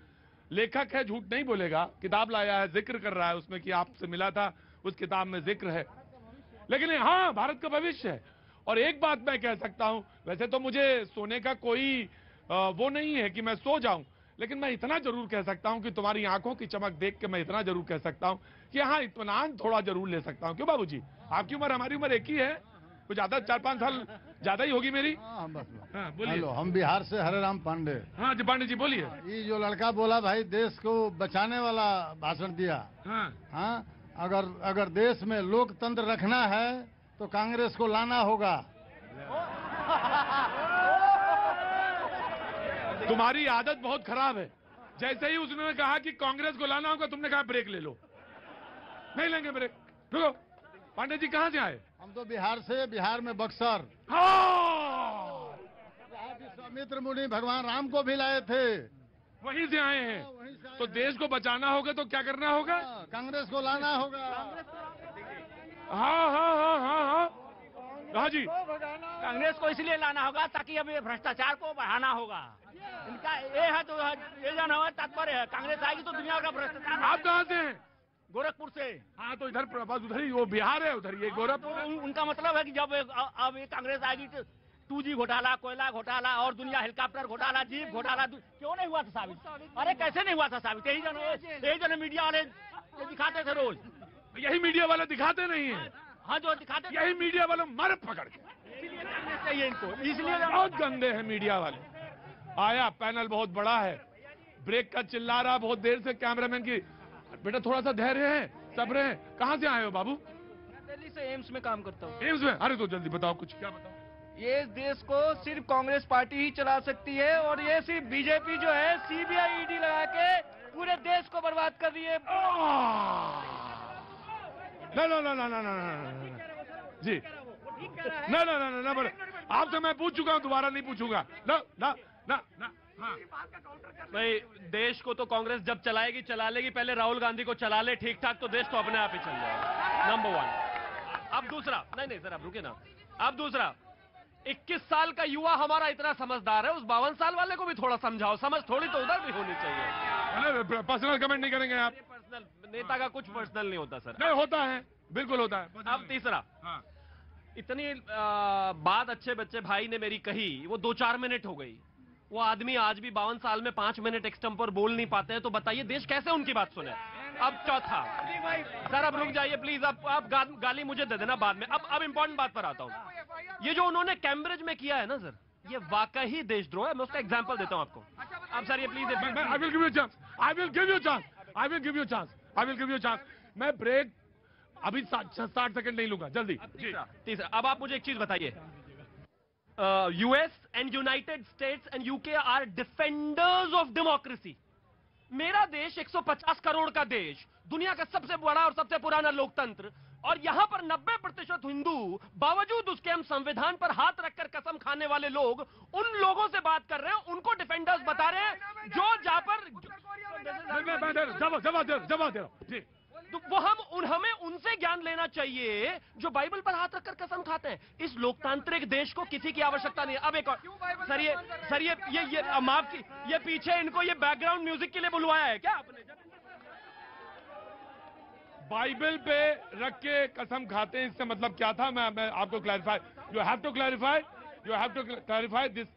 लेखक है, झूठ नहीं बोलेगा, किताब लाया है, जिक्र कर रहा है उसमें कि आपसे मिला था, उस किताब में जिक्र है। लेकिन हाँ, भारत का भविष्य है। और एक बात मैं कह सकता हूं, वैसे तो मुझे सोने का कोई वो नहीं है कि मैं सो जाऊं, लेकिन मैं इतना जरूर कह सकता हूं कि तुम्हारी आंखों की चमक देख के मैं इतना जरूर कह सकता हूं कि हाँ, इत्मीनान थोड़ा जरूर ले सकता हूं। क्यों बाबूजी, आपकी उम्र हमारी उम्र एक ही है, कुछ ज्यादा 4-5 साल ज्यादा ही होगी मेरी। हाँ बस। हाँ बोलिए। हेलो, हम बिहार से हरेराम पांडे। हाँ जी पांडे जी बोलिए। ये जो लड़का बोला भाई, देश को बचाने वाला भाषण दिया। हाँ, अगर देश में लोकतंत्र रखना है तो कांग्रेस को लाना होगा। तुम्हारी आदत बहुत खराब है। जैसे ही उसने कहा कि कांग्रेस को लाना होगा, तुमने कहा ब्रेक ले लो। नहीं लेंगे ब्रेक, रुको। पांडे जी कहाँ से आए? हम तो बिहार से, बिहार में बक्सर। विश्वामित्र मुनि भगवान राम को भी लाए थे, वहीं से आए हैं। तो देश को बचाना होगा तो क्या करना होगा? कांग्रेस को लाना होगा। हाँ जी, कांग्रेस को इसलिए लाना होगा ताकि अब ये भ्रष्टाचार को बढ़ाना होगा। इनका ये है, तो ये जाना हुआ तात्पर्य है, कांग्रेस आएगी तो दुनिया का भ्रष्टाचार। आप कहाँ से हैं? गोरखपुर से। हाँ, तो इधर उधर ही, वो बिहार है, उधर ये गोरखपुर। तो उनका मतलब है कि जब अब ये कांग्रेस आएगी तो 2G घोटाला, कोयला घोटाला, और दुनिया हेलीकॉप्टर घोटाला, जीप घोटाला, क्यों नहीं हुआ था साबित? अरे कैसे नहीं हुआ था साबित? यही जन मीडिया वाले दिखाते थे रोज। यही मीडिया वाले दिखाते नहीं है। हाँ, जो दिखाते, यही मीडिया वाले मर पकड़ के, चाहिए इनको, इसलिए बहुत गंदे हैं मीडिया वाले। आया पैनल बहुत बड़ा है, ब्रेक का चिल्ला रहा बहुत देर से, कैमरामैन की बेटा थोड़ा सा धैर्य है, सब्र है। कहाँ से आए हो बाबू? दिल्ली से एम्स में काम करता हूँ। एम्स में? अरे तो जल्दी बताओ, कुछ क्या बताओ। ये देश को सिर्फ कांग्रेस पार्टी ही चला सकती है, और ये सिर्फ बीजेपी जो है CBI ED लगा के पूरे देश को बर्बाद कर दिए। जी ना आपसे मैं पूछ चुका हूं, दोबारा नहीं पूछूंगा। ना भाई देश को तो कांग्रेस जब चलाएगी चला लेगी, पहले राहुल गांधी को चला ले ठीक ठाक तो देश तो अपने आप ही चल जाएगा। नंबर 1। अब दूसरा, नहीं सर आप रुके ना। अब दूसरा, 21 साल का युवा हमारा इतना समझदार है, उस 52 साल वाले को भी थोड़ा समझाओ, समझ थोड़ी तो उधर भी होनी चाहिए। पर्सनल कमेंट नहीं करेंगे आप? पर्सनल, नेता का कुछ पर्सनल नहीं होता सर। नहीं होता है, बिल्कुल होता है। अब तीसरा, इतनी बात अच्छे बच्चे भाई ने मेरी कही, वो 2-4 मिनट हो गई। वो आदमी आज भी 52 साल में 5 मिनट एक्सटम पर बोल नहीं पाते हैं, तो बताइए देश कैसे उनकी बात सुने। अब चौथा, सर अब रुक जाइए प्लीज, आप गाली मुझे दे देना बाद में। अब इंपॉर्टेंट बात पर आता हूं। ये जो उन्होंने कैम्ब्रिज में किया है ना सर, ये वाकई देशद्रोह है। मैं उसका एग्जांपल देता हूं आपको। अब सर ये please, I will give you chance. मैं ब्रेक अभी 60 सेकंड नहीं लूंगा, जल्दी। तीसरा, अब आप मुझे एक चीज बताइए। US and United States and UK are defenders of democracy. मेरा देश 150 करोड़ का देश, दुनिया का सबसे बड़ा और सबसे पुराना लोकतंत्र, और यहां पर 90% हिंदू, बावजूद उसके हम संविधान पर हाथ रखकर कसम खाने वाले लोग उन लोगों से बात कर रहे हैं, उनको डिफेंडर्स बता रहे हैं जो जहां पर जवाब दे। तो वो हमें उनसे ज्ञान लेना चाहिए जो बाइबल पर हाथ रखकर कसम खाते हैं। इस लोकतांत्रिक देश को किसी की आवश्यकता नहीं है। अब एक और सर ये माफ की, ये पीछे इनको ये बैकग्राउंड म्यूजिक के लिए बुलवाया है क्या आपने? बाइबल पे रख के कसम खाते हैं, इससे मतलब क्या था? मैं आपको clarify, you have to clarify this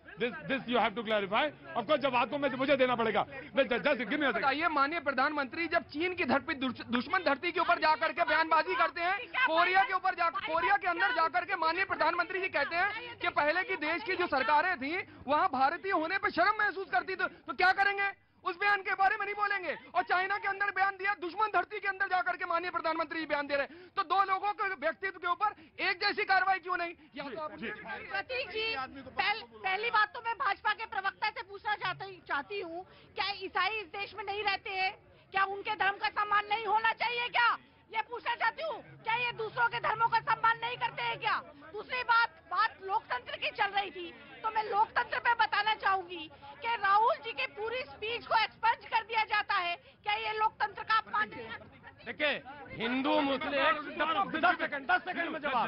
you have to clarify. Of course जवाब तो मुझे देना पड़ेगा। बताइए माननीय प्रधानमंत्री, जब चीन की धरती दुश्मन धरती के ऊपर जाकर के बयानबाजी करते हैं, कोरिया के अंदर जाकर के माननीय प्रधानमंत्री जी कहते हैं कि पहले की देश की जो सरकारें थी वहां भारतीय होने पर शर्म महसूस करती थी, तो क्या करेंगे? उस बयान के बारे में नहीं बोलेंगे। और चाइना के अंदर बयान दिया, दुश्मन धरती के अंदर जाकर के माननीय प्रधानमंत्री जी बयान दे रहे हैं, तो दो लोगों के व्यक्तित्व के ऊपर एक जैसी कार्रवाई क्यों नहीं? प्रतीक जी, पहली बात तो मैं भाजपा के प्रवक्ता से पूछना चाहती हूँ, क्या ईसाई इस देश में नहीं रहते हैं? क्या उनके धर्म का सम्मान नहीं होना चाहिए क्या? ये पूछना चाहती हूँ, क्या ये दूसरों के धर्मों का सम्मान नहीं करते हैं क्या? दूसरी बात लोकतंत्र की चल रही थी, तो मैं लोकतंत्र पे बताना चाहूंगी कि राहुल जी की पूरी स्पीच को एक्सपंज कर दिया जाता है। क्या ये लोकतंत्र का अपमान नहीं है? देखिए, हिंदू मुस्लिम 10 सेकंड में जवाब।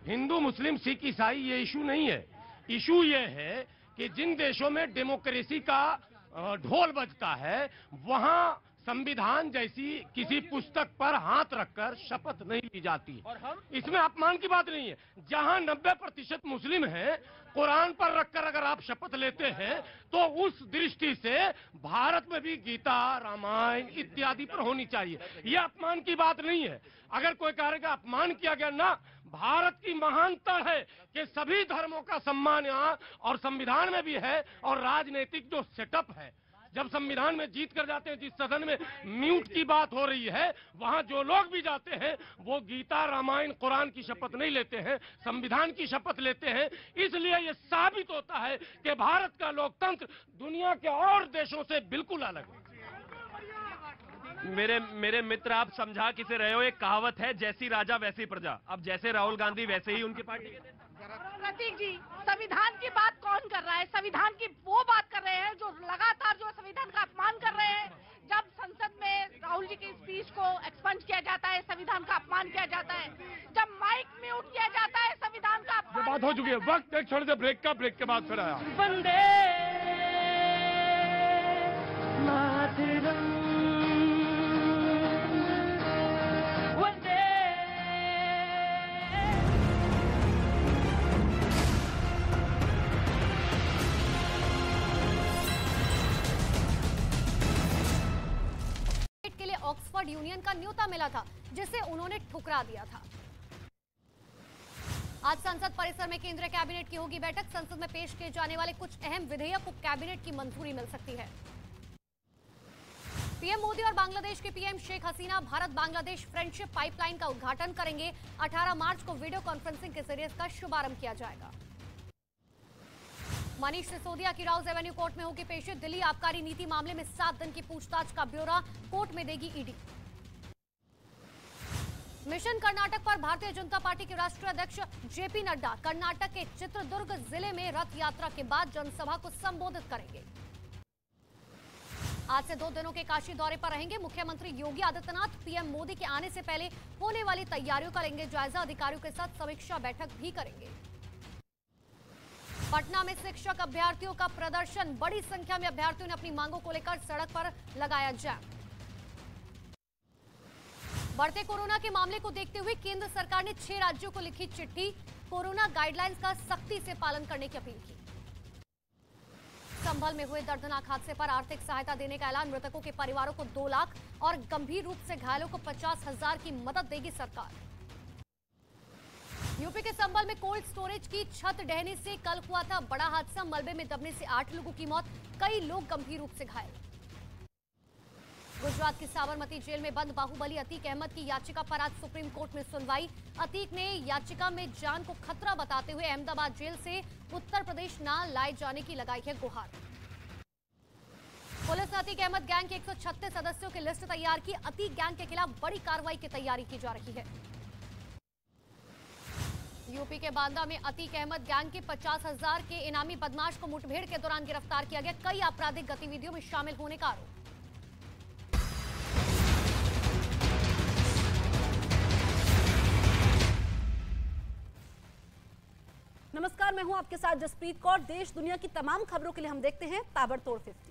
हिंदू मुस्लिम सिख ईसाई ये इशू नहीं है। इशू ये है कि जिन देशों में डेमोक्रेसी का ढोल बजता है, वहां संविधान जैसी किसी पुस्तक पर हाथ रखकर शपथ नहीं ली जाती। और इसमें अपमान की बात नहीं है। जहां 90% मुस्लिम हैं, कुरान पर रखकर अगर आप शपथ लेते हैं, तो उस दृष्टि से भारत में भी गीता, रामायण इत्यादि पर होनी चाहिए। यह अपमान की बात नहीं है। अगर कोई कहेगा अपमान किया गया, ना, भारत की महानता है कि सभी धर्मों का सम्मान यहाँ और संविधान में भी है। और राजनीतिक जो सेटअप है, जब संविधान में जीत कर जाते हैं, जिस सदन में म्यूट की बात हो रही है, वहां जो लोग भी जाते हैं वो गीता, रामायण, कुरान की शपथ नहीं लेते हैं, संविधान की शपथ लेते हैं। इसलिए ये साबित होता है कि भारत का लोकतंत्र दुनिया के और देशों से बिल्कुल अलग है। मेरे मित्र, आप समझा किसे रहे हो? एक कहावत है, जैसी राजा वैसी प्रजा। अब जैसे राहुल गांधी वैसे ही उनकी पार्टी के। प्रतीक जी, संविधान की बात कौन कर रहा है? संविधान की वो बात कर रहे हैं जो लगातार जो संविधान का अपमान कर रहे हैं। जब संसद में राहुल जी की स्पीच को एक्सपंज किया जाता है, संविधान का अपमान किया जाता है। जब माइक म्यूट किया जाता है, संविधान का अपमान। बात हो चुकी है। वक्त एक छोटे से ब्रेक के बाद फिर आया। वंदे मातरम, के लिए ऑक्सफोर्ड यूनियन का न्योता मिला था, जिसे उन्होंने ठुकरा दिया था। आज संसद परिसर में केंद्रीय कैबिनेट की होगी बैठक। संसद में पेश किए जाने वाले कुछ अहम विधेयक को कैबिनेट की मंजूरी मिल सकती है। पीएम मोदी और बांग्लादेश के PM Sheikh Hasina Bharat Bangladesh friendship pipeline का उद्घाटन करेंगे। 18 मार्च को वीडियो कॉन्फ्रेंसिंग के जरिए इसका शुभारंभ किया जाएगा। मनीष सिसोदिया की राउज एवेन्यू कोर्ट में होगी पेशी। दिल्ली आबकारी नीति मामले में 7 दिन की पूछताछ का ब्यौरा कोर्ट में देगी ईडी। मिशन कर्नाटक पर भारतीय जनता पार्टी के राष्ट्रीय अध्यक्ष जेपी नड्डा कर्नाटक के चित्रदुर्ग जिले में रथ यात्रा के बाद जनसभा को संबोधित करेंगे। आज से 2 दिनों के काशी दौरे पर रहेंगे मुख्यमंत्री योगी आदित्यनाथ। पीएम मोदी के आने से पहले होने वाली तैयारियों का लेंगे जायजा। अधिकारियों के साथ समीक्षा बैठक भी करेंगे। पटना में शिक्षक अभ्यर्थियों का प्रदर्शन। बड़ी संख्या में अभ्यर्थियों ने अपनी मांगों को लेकर सड़क पर लगाया जाम। बढ़ते कोरोना के मामले को देखते हुए केंद्र सरकार ने 6 राज्यों को लिखी चिट्ठी। कोरोना गाइडलाइंस का सख्ती से पालन करने की अपील की। संभल में हुए दर्दनाक हादसे पर आर्थिक सहायता देने का ऐलान। मृतकों के परिवारों को 2 लाख और गंभीर रूप से घायलों को 50,000 की मदद देगी सरकार। यूपी के संभल में कोल्ड स्टोरेज की छत ढहने से कल हुआ था बड़ा हादसा। मलबे में दबने से 8 लोगों की मौत, कई लोग गंभीर रूप से घायल। गुजरात की साबरमती जेल में बंद बाहुबली अतीक अहमद की याचिका पर आज सुप्रीम कोर्ट में सुनवाई। अतीक ने याचिका में जान को खतरा बताते हुए अहमदाबाद जेल से उत्तर प्रदेश न लाए जाने की लगाई है गुहार। पुलिस ने अतीक अहमद गैंग के 136 सदस्यों की लिस्ट तैयार की। अतीक गैंग के खिलाफ बड़ी कार्रवाई की तैयारी की जा रही है। यूपी के बांदा में अतीक अहमद गैंग के 50,000 के इनामी बदमाश को मुठभेड़ के दौरान गिरफ्तार किया गया। कई आपराधिक गतिविधियों में शामिल होने का आरोप। नमस्कार, मैं हूं आपके साथ जसप्रीत कौर। देश दुनिया की तमाम खबरों के लिए हम देखते हैं ताबड़तोड़ 50।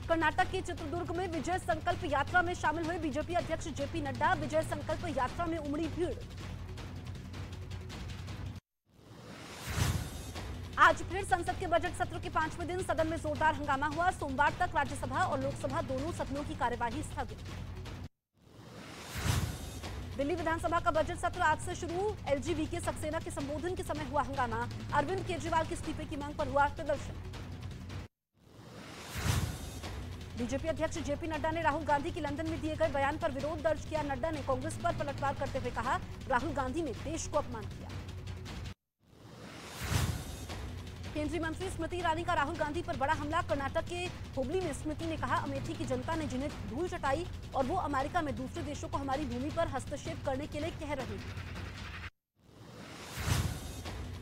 कर्नाटक के चित्रदुर्ग में विजय संकल्प यात्रा में शामिल हुए बीजेपी अध्यक्ष जेपी नड्डा। विजय संकल्प यात्रा में उमड़ी भीड़। आज फिर संसद के बजट सत्र के 5वें दिन सदन में जोरदार हंगामा हुआ। सोमवार तक राज्यसभा और लोकसभा दोनों सदनों की कार्यवाही स्थगित। दिल्ली विधानसभा का बजट सत्र आज से शुरू। एलजी-वीके सक्सेना के संबोधन के समय हुआ हंगामा। अरविंद केजरीवाल के इस्तीफे की मांग पर हुआ प्रदर्शन। बीजेपी अध्यक्ष जेपी नड्डा ने राहुल गांधी की लंदन में दिए गए बयान पर विरोध दर्ज किया। नड्डा ने कांग्रेस पर पलटवार करते हुए कहा, राहुल गांधी ने देश को अपमान किया। केंद्रीय मंत्री स्मृति ईरानी का राहुल गांधी पर बड़ा हमला। कर्नाटक के हुबली में स्मृति ने कहा, अमेठी की जनता ने जिन्हें धूल चटाई और वो अमेरिका में दूसरे देशों को हमारी भूमि पर हस्तक्षेप करने के लिए कह रहे हैं।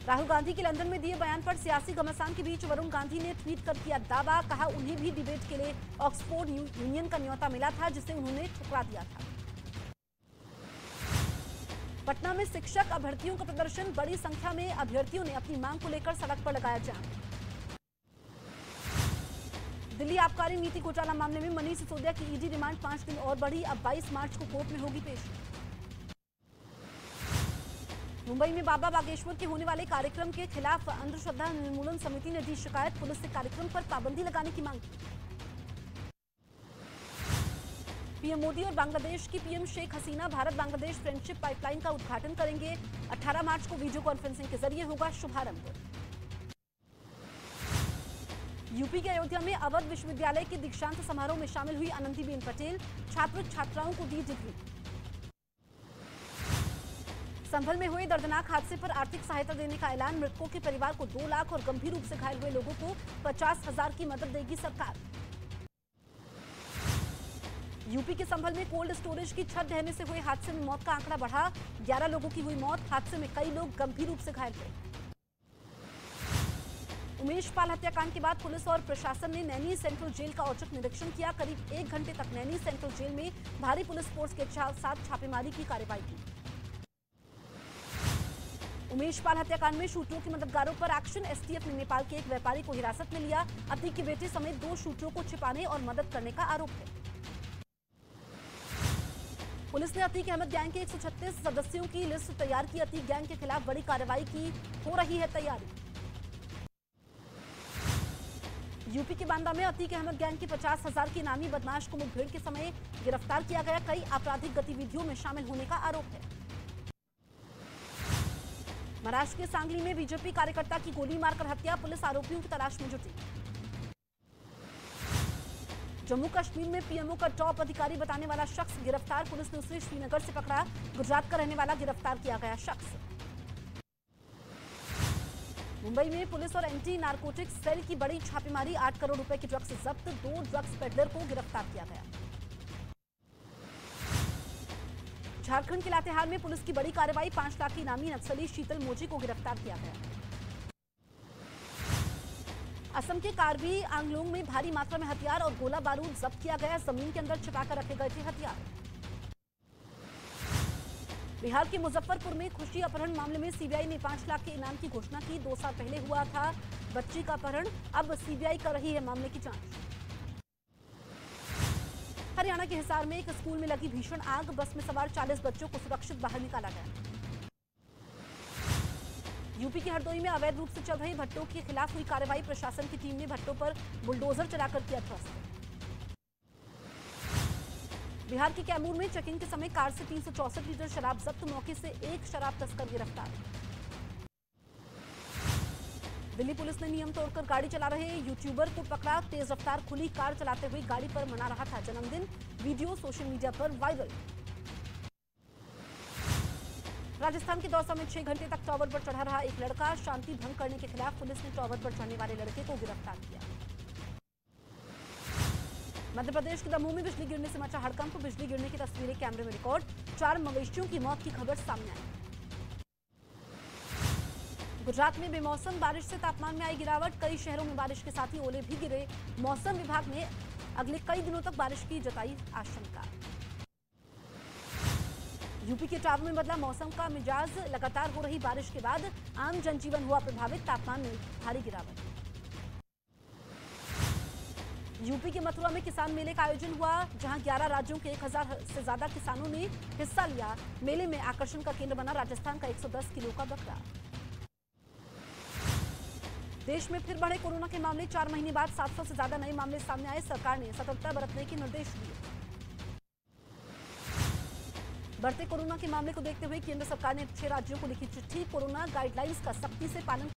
राहुल गांधी के लंदन में दिए बयान पर सियासी घमासान के बीच वरुण गांधी ने ट्वीट कर किया दावा। कहा, उन्हें भी डिबेट के लिए ऑक्सफोर्ड यूनियन का न्योता मिला था जिसे उन्होंने ठुकरा दिया था। पटना में शिक्षक अभ्यर्थियों का प्रदर्शन। बड़ी संख्या में अभ्यर्थियों ने अपनी मांग को लेकर सड़क पर लगाया जाम। दिल्ली आबकारी नीति घोटाला मामले में मनीष सिसोदिया की ईडी रिमांड 5 दिन और बढ़ी। अब 22 मार्च को कोर्ट में होगी पेशी। मुंबई में बाबा बागेश्वर के होने वाले कार्यक्रम के खिलाफ अंधश्रद्धा निर्मूलन समिति ने दी शिकायत। पुलिस से कार्यक्रम पर पाबंदी लगाने की मांग की। पीएम मोदी और बांग्लादेश की PM Sheikh Hasina Bharat Bangladesh friendship pipeline का उद्घाटन करेंगे। 18 मार्च को वीडियो कॉन्फ्रेंसिंग के जरिए होगा शुभारंभ। यूपी के अयोध्या में अवध विश्वविद्यालय के दीक्षांत समारोह में शामिल हुई आनंदीबेन पटेल। छात्र छात्राओं को दी डिग्री। संभल में हुए दर्दनाक हादसे पर आर्थिक सहायता देने का ऐलान। मृतकों के परिवार को 2 लाख और गंभीर रूप से घायल हुए लोगों को 50,000 की मदद देगी सरकार। यूपी के संभल में कोल्ड स्टोरेज की छत ढहने से हुए हादसे में मौत का आंकड़ा बढ़ा। 11 लोगों की हुई मौत। हादसे में कई लोग गंभीर रूप से घायल हुए। उमेश पाल हत्याकांड के बाद पुलिस और प्रशासन ने नैनी सेंट्रल जेल का औचक निरीक्षण किया। करीब 1 घंटे तक नैनी सेंट्रल जेल में भारी पुलिस फोर्स के साथ छापेमारी की कार्रवाई की। उमेश पाल हत्याकांड में शूटरों के मददगारों पर एक्शन। एसटीएफ ने नेपाल के एक व्यापारी को हिरासत में लिया। अतीक के बेटे समेत 2 शूटरों को छिपाने और मदद करने का आरोप है। पुलिस ने अतीक अहमद गैंग के 136 सदस्यों की लिस्ट तैयार की। अतीक गैंग के खिलाफ बड़ी कार्रवाई की हो रही है तैयारी। यूपी के बांदा में अतीक अहमद गैंग के 50,000 के इनामी बदमाश को मुठभेड़ के समय गिरफ्तार किया गया। कई आपराधिक गतिविधियों में शामिल होने का आरोप है। महाराष्ट्र के सांगली में बीजेपी कार्यकर्ता की गोली मारकर हत्या। पुलिस आरोपियों की तलाश में जुटी। जम्मू कश्मीर में पीएमओ का टॉप अधिकारी बताने वाला शख्स गिरफ्तार। पुलिस ने उसे श्रीनगर से पकड़ा। गुजरात का रहने वाला गिरफ्तार किया गया शख्स। मुंबई में पुलिस और एंटी नारकोटिक्स सेल की बड़ी छापेमारी, 8 करोड़ रुपए की ड्रग्स जब्त, 2 ड्रग्स पेडलर को गिरफ्तार किया गया। झारखंड के लातेहार में पुलिस की बड़ी कार्रवाई, 5 लाख की इनामी नक्सली शीतल मोजी को गिरफ्तार किया गया। असम के कार्बी आंगलोंग में भारी मात्रा में हथियार और गोला बारूद जब्त किया गया, जमीन के अंदर छिपाकर रखे गए थे हथियार। बिहार के मुजफ्फरपुर में खुशी अपहरण मामले में सीबीआई ने 5 लाख के इनाम की घोषणा की। 2 साल पहले हुआ था बच्ची का अपहरण, अब सीबीआई कर रही है मामले की जांच। हरियाणा के हिसार में एक स्कूल में लगी भीषण आग, बस में सवार 40 बच्चों को सुरक्षित बाहर निकाला गया। यूपी के हरदोई में अवैध रूप से चल रहे भट्टों के खिलाफ हुई कार्रवाई, प्रशासन की टीम ने भट्टों पर बुलडोजर चलाकर किया ध्वस्त। बिहार के कैमूर में चेकिंग के समय कार से 364 लीटर शराब जब्त, मौके से एक शराब तस्कर गिरफ्तार। दिल्ली पुलिस ने नियम तोड़कर गाड़ी चला रहे यूट्यूबर को पकड़ा, तेज रफ्तार खुली कार चलाते हुए गाड़ी पर मना रहा था जन्मदिन, वीडियो सोशल मीडिया पर वायरल। राजस्थान के दौसा में 6 घंटे तक टावर पर चढ़ा रहा एक लड़का, शांति भंग करने के खिलाफ पुलिस ने टावर पर चढ़ने वाले लड़के को गिरफ्तार किया। मध्य प्रदेश के दमोह में बिजली गिरने से मचा हड़कंप, बिजली गिरने की तस्वीरें कैमरे में रिकॉर्ड, 4 मवेशियों की मौत की खबर सामने आई। गुजरात में बेमौसम बारिश से तापमान में आई गिरावट, कई शहरों में बारिश के साथ ही ओले भी गिरे, मौसम विभाग ने अगले कई दिनों तक बारिश की जताई आशंका। यूपी के टावर में बदला मौसम का मिजाज, लगातार हो रही बारिश के बाद आम जनजीवन हुआ प्रभावित, तापमान में भारी गिरावट। यूपी के मथुरा में किसान मेले का आयोजन हुआ, जहां 11 राज्यों के 1000 से ज्यादा किसानों ने हिस्सा लिया। मेले में आकर्षण का केंद्र बना राजस्थान का 110 किलो का बकरा। देश में फिर बढ़े कोरोना के मामले, 4 महीने बाद 700 से ज्यादा नए मामले सामने आए, सरकार ने सतर्कता बरतने के निर्देश दिए। बढ़ते कोरोना के मामले को देखते हुए केंद्र सरकार ने 6 राज्यों को लिखी चिट्ठी, कोरोना गाइडलाइंस का सख्ती से पालन।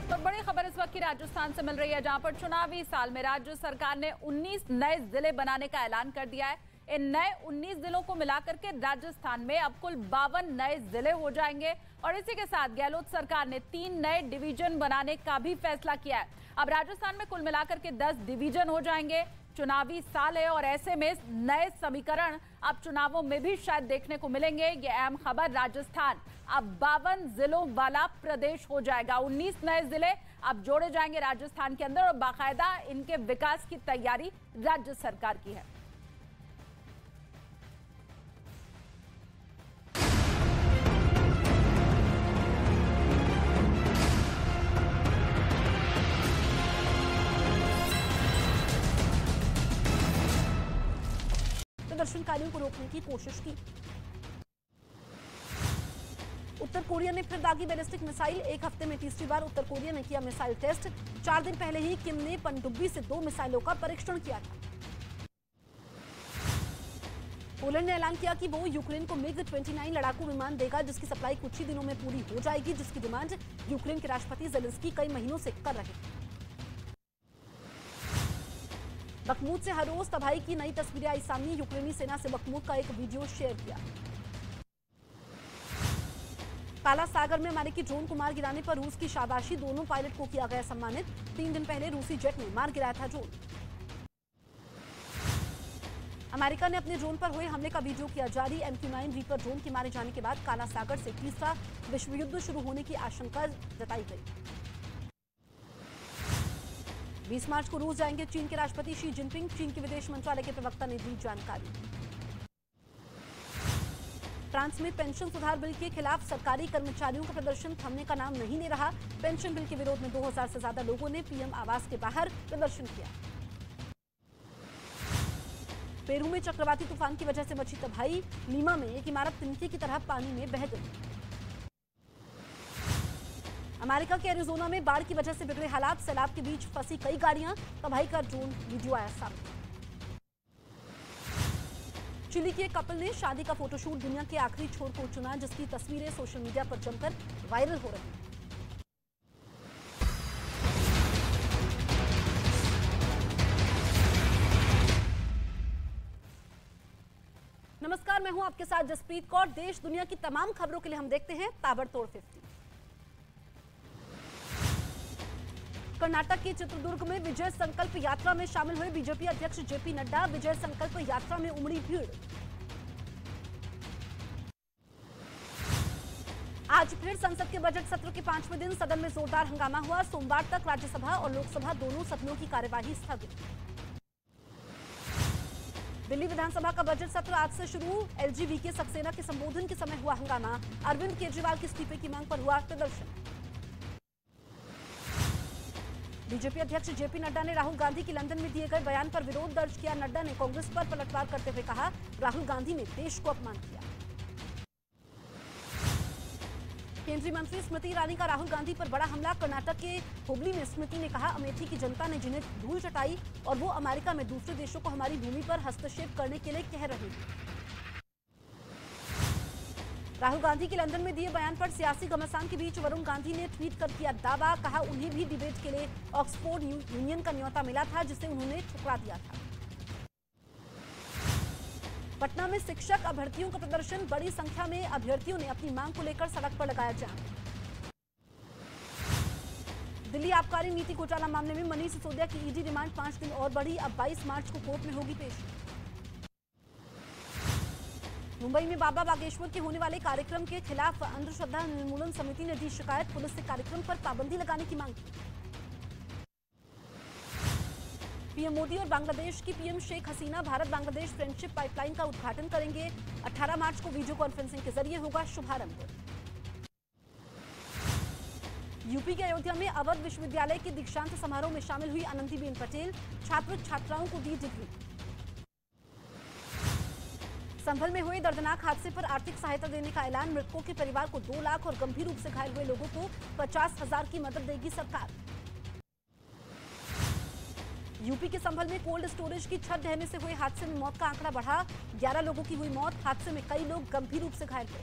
तो बड़ी खबर इस वक्त की राजस्थान से मिल रही है, जहां पर चुनावी साल में राज्य सरकार ने 19 नए जिले बनाने का ऐलान कर दिया है। इन नए 19 जिलों को मिलाकर के राजस्थान में अब कुल 52 नए जिले हो जाएंगे और इसी के साथ गहलोत सरकार ने 3 नए डिवीजन बनाने का भी फैसला किया है। अब राजस्थान में कुल मिलाकर के 10 डिवीजन हो जाएंगे। चुनावी साल है और ऐसे में नए समीकरण अब चुनावों में भी शायद देखने को मिलेंगे। ये अहम खबर, राजस्थान अब 52 जिलों वाला प्रदेश हो जाएगा। 19 नए जिले अब जोड़े जाएंगे राजस्थान के अंदर और बाकायदा इनके विकास की तैयारी राज्य सरकार की है। प्रदर्शनकारियों को रोकने की कोशिश की। उत्तर कोरिया ने फिर दागी बैलिस्टिक मिसाइल, 1 हफ्ते में तीसरी बार उत्तर कोरिया ने किया मिसाइल टेस्ट। 4 दिन पहले ही किम ने पनडुब्बी से 2 मिसाइलों का परीक्षण किया था। पोलैंड ने ऐलान किया कि वो यूक्रेन को MiG-29 लड़ाकू विमान देगा, जिसकी सप्लाई कुछ ही दिनों में पूरी हो जाएगी, जिसकी डिमांड यूक्रेन के राष्ट्रपति जेलेंस्की कई महीनों से कर रहे हैं। बखमूत से हर रोज तबाही की नई तस्वीरें आई सामने, यूक्रेनी सेना से बखमूत का एक वीडियो शेयर किया। काला सागर में अमेरिकी ड्रोन को मार गिराने पर रूस की शाबाशी, दोनों पायलट को किया गया सम्मानित। 3 दिन पहले रूसी जेट ने मार गिराया था ड्रोन। अमेरिका ने अपने ड्रोन पर हुए हमले का वीडियो किया जारी। MQ-9 रीपर ड्रोन के मारे जाने के बाद काला सागर से तीसरा विश्व युद्ध शुरू होने की आशंका जताई गई। 20 मार्च को रूस जाएंगे चीन के राष्ट्रपति शी जिनपिंग, चीन के विदेश मंत्रालय के प्रवक्ता ने दी जानकारी। फ्रांस में पेंशन सुधार बिल के खिलाफ सरकारी कर्मचारियों का प्रदर्शन थमने का नाम नहीं ले रहा। पेंशन बिल के विरोध में 2000 से ज्यादा लोगों ने PM आवास के बाहर प्रदर्शन किया। पेरू में चक्रवाती तूफान की वजह से मची तबाही, लीमा में एक इमारत तिनके की तरह पानी में बह गई। अमेरिका के एरिजोना में बाढ़ की वजह से बिगड़े हालात, सैलाब के बीच फंसी कई गाड़ियां, तबाही का ड्रोन वीडियो आया सामने। चिली के एक कपल ने शादी का फोटोशूट दुनिया के आखिरी छोर को चुना, जिसकी तस्वीरें सोशल मीडिया पर जमकर वायरल हो रही हैं। नमस्कार, मैं हूं आपके साथ जसप्रीत कौर। देश दुनिया की तमाम खबरों के लिए हम देखते हैं ताबड़तोड़ 50। कर्नाटक के चित्रदुर्ग में विजय संकल्प यात्रा में शामिल हुए बीजेपी अध्यक्ष जेपी नड्डा। विजय संकल्प यात्रा में उमड़ी भीड़। आज फिर संसद के बजट सत्र के 5वें दिन सदन में जोरदार हंगामा हुआ। सोमवार तक राज्यसभा और लोकसभा दोनों सदनों की कार्यवाही स्थगित। दिल्ली विधानसभा का बजट सत्र आज से शुरू। एलजी सक्सेना के संबोधन के समय हुआ हंगामा। अरविंद केजरीवाल के इस्तीफे की मांग पर हुआ प्रदर्शन। बीजेपी अध्यक्ष जेपी नड्डा ने राहुल गांधी की लंदन में दिए गए बयान पर विरोध दर्ज किया। नड्डा ने कांग्रेस पर पलटवार करते हुए कहा, राहुल गांधी ने देश को अपमान किया। केंद्रीय मंत्री स्मृति ईरानी का राहुल गांधी पर बड़ा हमला। कर्नाटक के हुबली में स्मृति ने कहा, अमेठी की जनता ने जिन्हें धूल चटाई और वो अमेरिका में दूसरे देशों को हमारी भूमि पर हस्तक्षेप करने के लिए कह रहे हैं। राहुल गांधी के लंदन में दिए बयान पर सियासी घमासान के बीच वरुण गांधी ने ट्वीट कर किया दावा। कहा, उन्हें भी डिबेट के लिए ऑक्सफोर्ड यूनियन का न्योता मिला था, जिसे उन्होंने ठुकरा दिया था। पटना में शिक्षक अभ्यर्थियों का प्रदर्शन। बड़ी संख्या में अभ्यर्थियों ने अपनी मांग को लेकर सड़क पर लगाया जाम। दिल्ली आबकारी नीति घोटाला मामले में मनीष सिसोदिया की ईडी रिमांड 5 दिन और बढ़ी। अब 22 मार्च को कोर्ट में होगी पेशी। मुंबई में बाबा बागेश्वर के होने वाले कार्यक्रम के खिलाफ अंधश्रद्धा निर्मूलन समिति ने दी शिकायत। पुलिस से कार्यक्रम पर पाबंदी लगाने की मांग की। पीएम मोदी और बांग्लादेश की PM Sheikh Hasina Bharat Bangladesh friendship pipeline का उद्घाटन करेंगे। 18 मार्च को वीडियो कॉन्फ्रेंसिंग के जरिए होगा शुभारंभ। यूपी के अयोध्या में अवध विश्वविद्यालय के दीक्षांत समारोह में शामिल हुई आनंदीबेन पटेल। छात्र छात्राओं को दी डिग्री। संभल में हुए दर्दनाक हादसे पर आर्थिक सहायता देने का ऐलान। मृतकों के परिवार को 2 लाख और गंभीर रूप से घायल हुए लोगों को 50,000 की मदद देगी सरकार। यूपी के संभल में कोल्ड स्टोरेज की छत ढहने से हुए हादसे में मौत का आंकड़ा बढ़ा। 11 लोगों की हुई मौत। हादसे में कई लोग गंभीर रूप से घायल हुए।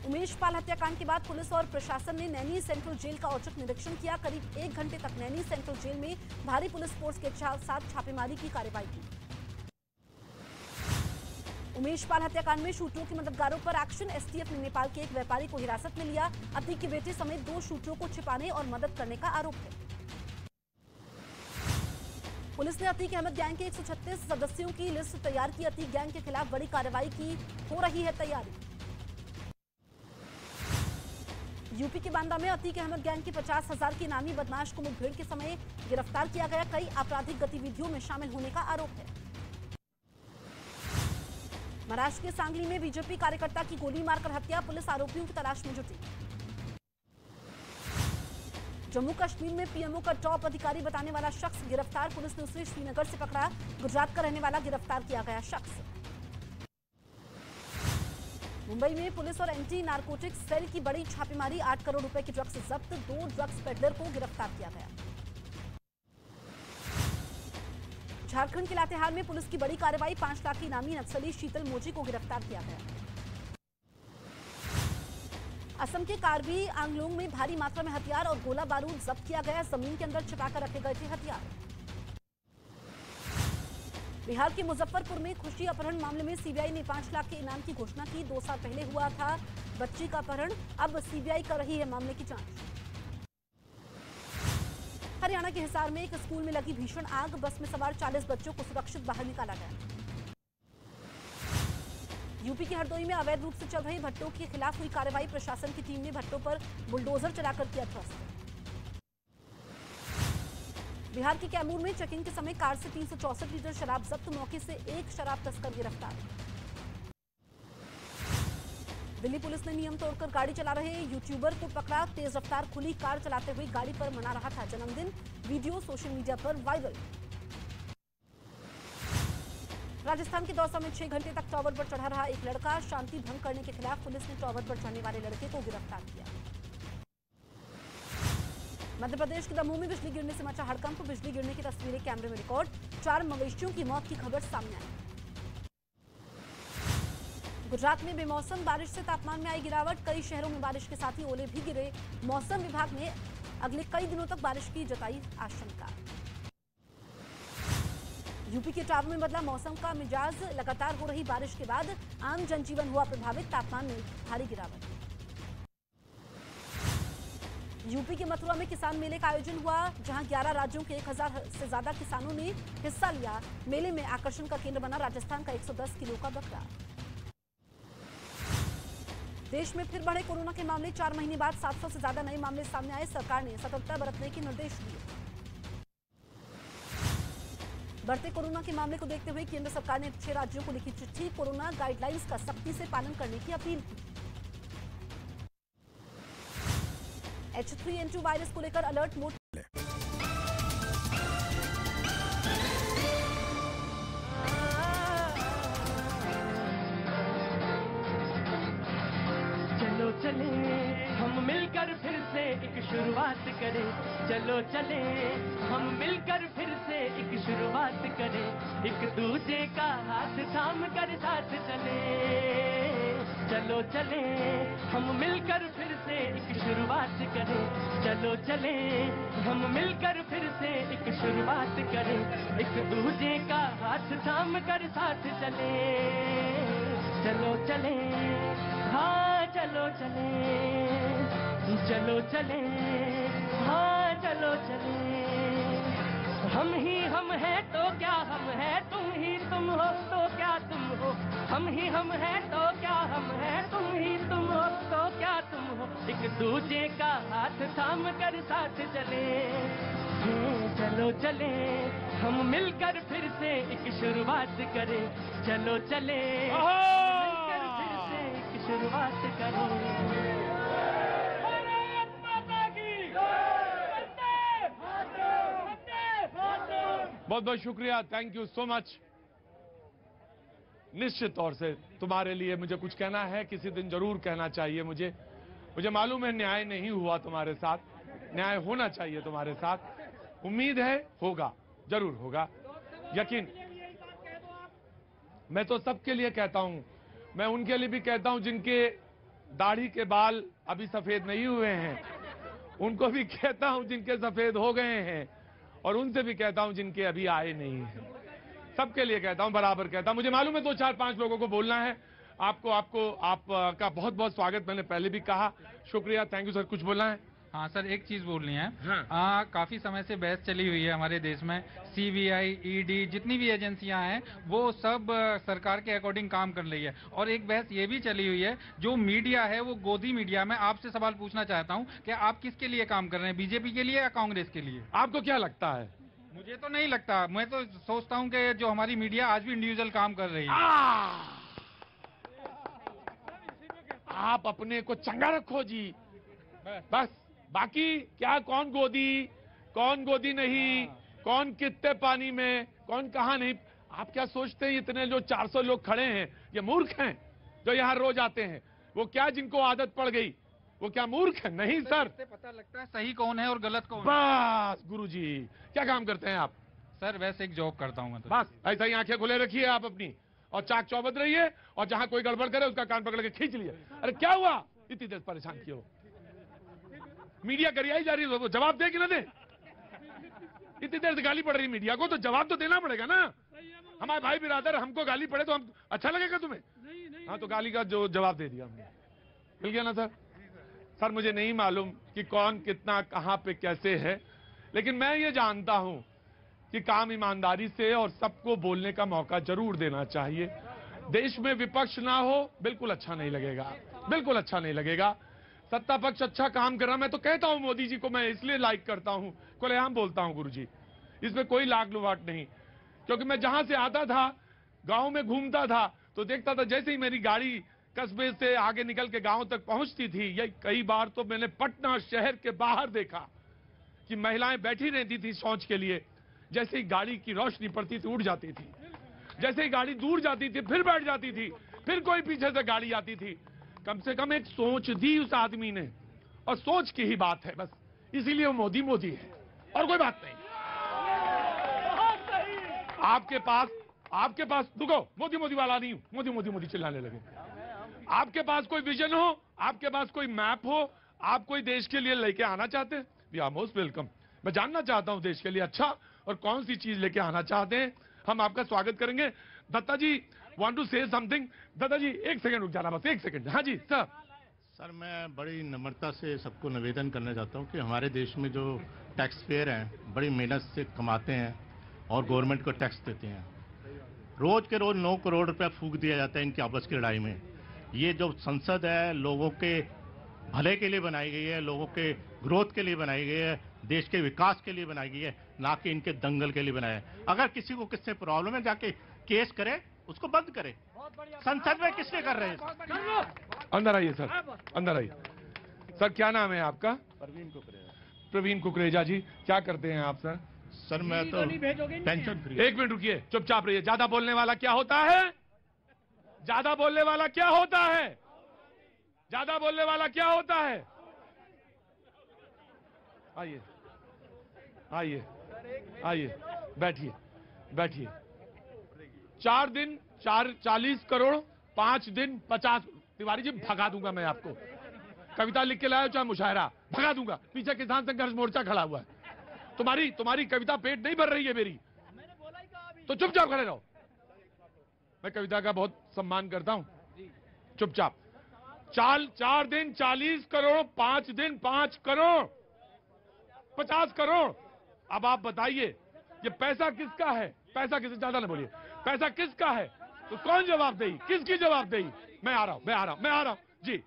उमेश पाल हत्याकांड के बाद पुलिस और प्रशासन ने नैनी सेंट्रल जेल का औचक निरीक्षण किया। करीब 1 घंटे तक नैनी सेंट्रल जेल में भारी पुलिस फोर्स के साथ छापेमारी की कार्रवाई की। उमेश पाल हत्याकांड में शूटरों के मददगारों पर एक्शन। एसटीएफ ने नेपाल के एक व्यापारी को हिरासत में लिया। अतीक के बेटे समेत 2 शूटरों को छिपाने और मदद करने का आरोप है। पुलिस ने अतीक अहमद गैंग के 136 सदस्यों की लिस्ट तैयार की। अतीक गैंग के खिलाफ बड़ी कार्रवाई की हो रही है तैयारी। यूपी के बांदा में अतीक अहमद गैंग के 50,000 के इनामी बदमाश को मुठभेड़ के समय गिरफ्तार किया गया। कई आपराधिक गतिविधियों में शामिल होने का आरोप है। महाराष्ट्र के सांगली में बीजेपी कार्यकर्ता की गोली मारकर हत्या। पुलिस आरोपियों की तलाश में जुटी। जम्मू कश्मीर में पीएमओ का टॉप अधिकारी बताने वाला शख्स गिरफ्तार। पुलिस ने उसे श्रीनगर से पकड़ा। गुजरात का रहने वाला गिरफ्तार किया गया शख्स। मुंबई में पुलिस और एंटी नारकोटिक्स सेल की बड़ी छापेमारी। 8 करोड़ रुपए की ड्रग्स जब्त। 2 ड्रग्स पेडलर को गिरफ्तार किया गया। झारखंड के लातेहार में पुलिस की बड़ी कार्रवाई। 5 लाख की इनामी नक्सली शीतल मोजी को गिरफ्तार किया गया। असम के कार्बी आंगलोंग में भारी मात्रा में हथियार और गोला बारूद जब्त किया गया। जमीन के अंदर छिपाकर रखे गए थे हथियार। बिहार के मुजफ्फरपुर में खुशी अपहरण मामले में सीबीआई ने 5 लाख के इनाम की घोषणा की। 2 साल पहले हुआ था बच्ची का अपहरण। अब सीबीआई कर रही है मामले की जांच। हरियाणा के हिसार में एक स्कूल में लगी भीषण आग। बस में सवार 40 बच्चों को सुरक्षित बाहर निकाला गया। यूपी के हरदोई में अवैध रूप से चल रहे भट्टों के खिलाफ हुई कार्रवाई। प्रशासन की टीम ने भट्टों पर बुलडोजर चलाकर किया ध्वस्त। बिहार के कैमूर में चेकिंग के समय कार से 364 लीटर शराब जब्त। मौके से एक शराब तस्कर गिरफ्तार। दिल्ली पुलिस ने नियम तोड़कर गाड़ी चला रहे यूट्यूबर को पकड़ा। तेज रफ्तार खुली कार चलाते हुए गाड़ी पर मना रहा था जन्मदिन। वीडियो सोशल मीडिया पर वायरल। राजस्थान के दौसा में 6 घंटे तक टावर पर चढ़ा रहा एक लड़का। शांति भंग करने के खिलाफ पुलिस ने टावर पर चढ़ने वाले लड़के को गिरफ्तार किया। मध्य प्रदेश के दमोह में बिजली गिरने से मचा हड़कंप। बिजली गिरने की तस्वीरें कैमरे में रिकॉर्ड। 4 मवेशियों की मौत की खबर सामने आई। गुजरात में बेमौसम बारिश से तापमान में आई गिरावट। कई शहरों में बारिश के साथ ही ओले भी गिरे। मौसम विभाग ने अगले कई दिनों तक बारिश की जताई आशंका। यूपी के इटावा में बदला मौसम का मिजाज। लगातार हो रही बारिश के बाद आम जनजीवन हुआ प्रभावित, तापमान में भारी गिरावट। यूपी के मथुरा में किसान मेले का आयोजन हुआ, जहां 11 राज्यों के 1000 से ज्यादा किसानों ने हिस्सा लिया। मेले में आकर्षण का केंद्र बना राजस्थान का 110 किलो का बकरा। देश में फिर बढ़े कोरोना के मामले, 4 महीने बाद 700 से ज्यादा नए मामले सामने आए। सरकार ने सतर्कता बरतने के निर्देश दिए। बढ़ते कोरोना के मामले को देखते हुए केंद्र सरकार ने 6 राज्यों को लिखी चिट्ठी, कोरोना गाइडलाइंस का सख्ती से पालन करने की अपील की। H3N2 वायरस को लेकर अलर्ट मोड। चलो चले हम मिलकर फिर से एक शुरुआत करें, चलो चले हम मिलकर फिर से एक शुरुआत करें, एक दूसरे का हाथ थाम कर साथ चले। चलो चले हम मिलकर फिर से एक शुरुआत करें, चलो चले हम मिलकर फिर से एक शुरुआत करें, एक दूसरे का हाथ थाम कर साथ चले। चलो चले हाँ चलो चले, चलो चले हाँ चलो चले। हम ही हम हैं तो क्या हम हैं, तुम ही तुम हो तो क्या तुम हो, हम ही हम हैं तो क्या हम हैं, तुम ही तुम हो तो क्या तुम हो, एक दूसरे का हाथ थाम कर साथ चले। चलो चले हम मिलकर फिर से एक शुरुआत करें, चलो चले मिलकर फिर से एक शुरुआत करें। बहुत बहुत शुक्रिया, थैंक यू सो मच। निश्चित तौर से तुम्हारे लिए मुझे कुछ कहना है, किसी दिन जरूर कहना चाहिए मुझे मालूम है न्याय नहीं हुआ तुम्हारे साथ, न्याय होना चाहिए तुम्हारे साथ। उम्मीद है होगा, जरूर होगा, यकीन। मैं तो सबके लिए कहता हूं, मैं उनके लिए भी कहता हूं जिनके दाढ़ी के बाल अभी सफेद नहीं हुए हैं, उनको भी कहता हूं जिनके सफेद हो गए हैं, और उनसे भी कहता हूं जिनके अभी आए नहीं हैं। सबके लिए कहता हूं, बराबर कहता हूं। मुझे मालूम है 2-4-5 लोगों को बोलना है। आपका बहुत बहुत स्वागत, मैंने पहले भी कहा, शुक्रिया, थैंक यू सर। कुछ बोलना है? हाँ सर, एक चीज बोलनी है। हाँ। काफी समय से बहस चली हुई है हमारे देश में, सीबीआई, ईडी, जितनी भी एजेंसियां हैं वो सब सरकार के अकॉर्डिंग काम कर रही है। और एक बहस ये भी चली हुई है, जो मीडिया है वो गोदी मीडिया। मैं आपसे सवाल पूछना चाहता हूँ कि आप किसके लिए काम कर रहे हैं, बीजेपी के लिए या कांग्रेस के लिए? आपको क्या लगता है? मुझे तो नहीं लगता, मैं तो सोचता हूँ कि जो हमारी मीडिया आज भी इंडिविजुअल काम कर रही है। आप अपने को चंगा रखो जी, बस। बाकी क्या, कौन गोदी नहीं, कौन कितने पानी में, कौन कहाँ नहीं, आप क्या सोचते हैं इतने जो 400 लोग खड़े हैं ये मूर्ख हैं जो यहाँ रोज आते हैं? वो क्या जिनको आदत पड़ गई वो क्या मूर्ख है? नहीं सर, पता लगता है सही कौन है और गलत कौन है। बस गुरुजी, क्या काम करते हैं आप? सर वैसे एक जॉब करता हूँ मैं तो। बस ऐसा ही आंखें खुले रखिए आप अपनी, और चाक चौबंद रहिए, और जहां कोई गड़बड़ करे उसका कान पकड़ के खींच लिए। अरे क्या हुआ, इतनी देर परेशान क्यों? मीडिया गरियाई जा रही है, वो जवाब दे कि ना दे? इतनी देर से गाली पड़ रही मीडिया को, तो जवाब तो देना पड़ेगा ना। हमारे भाई बिरादर हमको गाली पड़े तो हम अच्छा लगेगा तुम्हें? हाँ, तो गाली का जो जवाब दे दिया हमने, मिल गया ना सर। सर मुझे नहीं मालूम कि कौन कितना कहां पे कैसे है, लेकिन मैं ये जानता हूं कि काम ईमानदारी से और सबको बोलने का मौका जरूर देना चाहिए। देश में विपक्ष ना हो बिल्कुल अच्छा नहीं लगेगा, बिल्कुल अच्छा नहीं लगेगा। सत्ता पक्ष अच्छा काम कर रहा, मैं तो कहता हूं मोदी जी को मैं इसलिए लाइक करता हूं, खुलेआम बोलता हूं गुरुजी, इसमें कोई लाग लुवाट नहीं। क्योंकि मैं जहां से आता था, गांव में घूमता था, तो देखता था जैसे ही मेरी गाड़ी कस्बे से आगे निकल के गांव तक पहुंचती थी, या कई बार तो मैंने पटना शहर के बाहर देखा कि महिलाएं बैठी रहती थी शौच के लिए, जैसे ही गाड़ी की रोशनी पड़ती थी उठ जाती थी, जैसे ही गाड़ी दूर जाती थी फिर बैठ जाती थी, फिर कोई पीछे से गाड़ी आती थी। कम से कम एक सोच दी उस आदमी ने, और सोच की ही बात है बस, इसीलिए वो मोदी मोदी है और कोई बात नहीं। आपके पास रुको, मोदी मोदी वाला नहीं हूं, मोदी मोदी मोदी चिल्लाने लगे। आपके पास कोई विजन हो, आपके पास कोई मैप हो, आप कोई देश के लिए लेके आना चाहते हैं, वी आर मोस्ट वेलकम। मैं जानना चाहता हूं देश के लिए अच्छा और कौन सी चीज लेके आना चाहते हैं। हम आपका स्वागत करेंगे। Datta ji want to say something. Datta ji 1 second रुक जाना, बस 1 सेकंड। हाँ जी सर। सर मैं बड़ी नम्रता से सबको निवेदन करना चाहता हूँ कि हमारे देश में जो टैक्स पेयर हैं बड़ी मेहनत से कमाते हैं और गवर्नमेंट को टैक्स देते हैं। रोज के रोज 9 करोड़ रुपया फूंक दिया जाता है इनकी आपस की लड़ाई में। ये जो संसद है लोगों के भले के लिए बनाई गई है, लोगों के ग्रोथ के लिए बनाई गई है, देश के विकास के लिए बनाई गई है, ना कि इनके दंगल के लिए बनाया है। अगर किसी को किससे प्रॉब्लम है जाके केस करे, उसको बंद करे। संसद में किसने कर रहे हैं? अंदर आइए सर, अंदर आइए। सर क्या नाम है आपका? प्रवीण कुकरेजा। प्रवीण कुकरेजा जी, क्या करते हैं आप सर? सर मैं तो पेंशन फ्री। 1 मिनट रुकिए, चुपचाप रहिए। ज्यादा बोलने वाला क्या होता है? ज्यादा बोलने वाला क्या होता है? ज्यादा बोलने वाला क्या होता है? आइए आइए आइए, बैठिए बैठिए। 4 दिन 40 करोड़, 5 दिन 50। तिवारी जी भगा दूंगा मैं आपको। कविता लिख के लाया चाहे मुशायरा, भगा दूंगा। पीछे किसान संघर्ष मोर्चा खड़ा हुआ है। तुम्हारी कविता पेट नहीं भर रही है मेरी, तो चुपचाप खड़े रहो। मैं कविता का बहुत सम्मान करता हूं, चुपचाप। 4 दिन 40 करोड़, 5 दिन 5 करोड़, 50 करोड़। अब आप बताइए ये पैसा किसका है? पैसा किसका? ज्यादा ना बोलिए। पैसा किसका है? तो कौन जवाब देगी? किसकी जवाबदेही? मैं आ रहा हूं जी।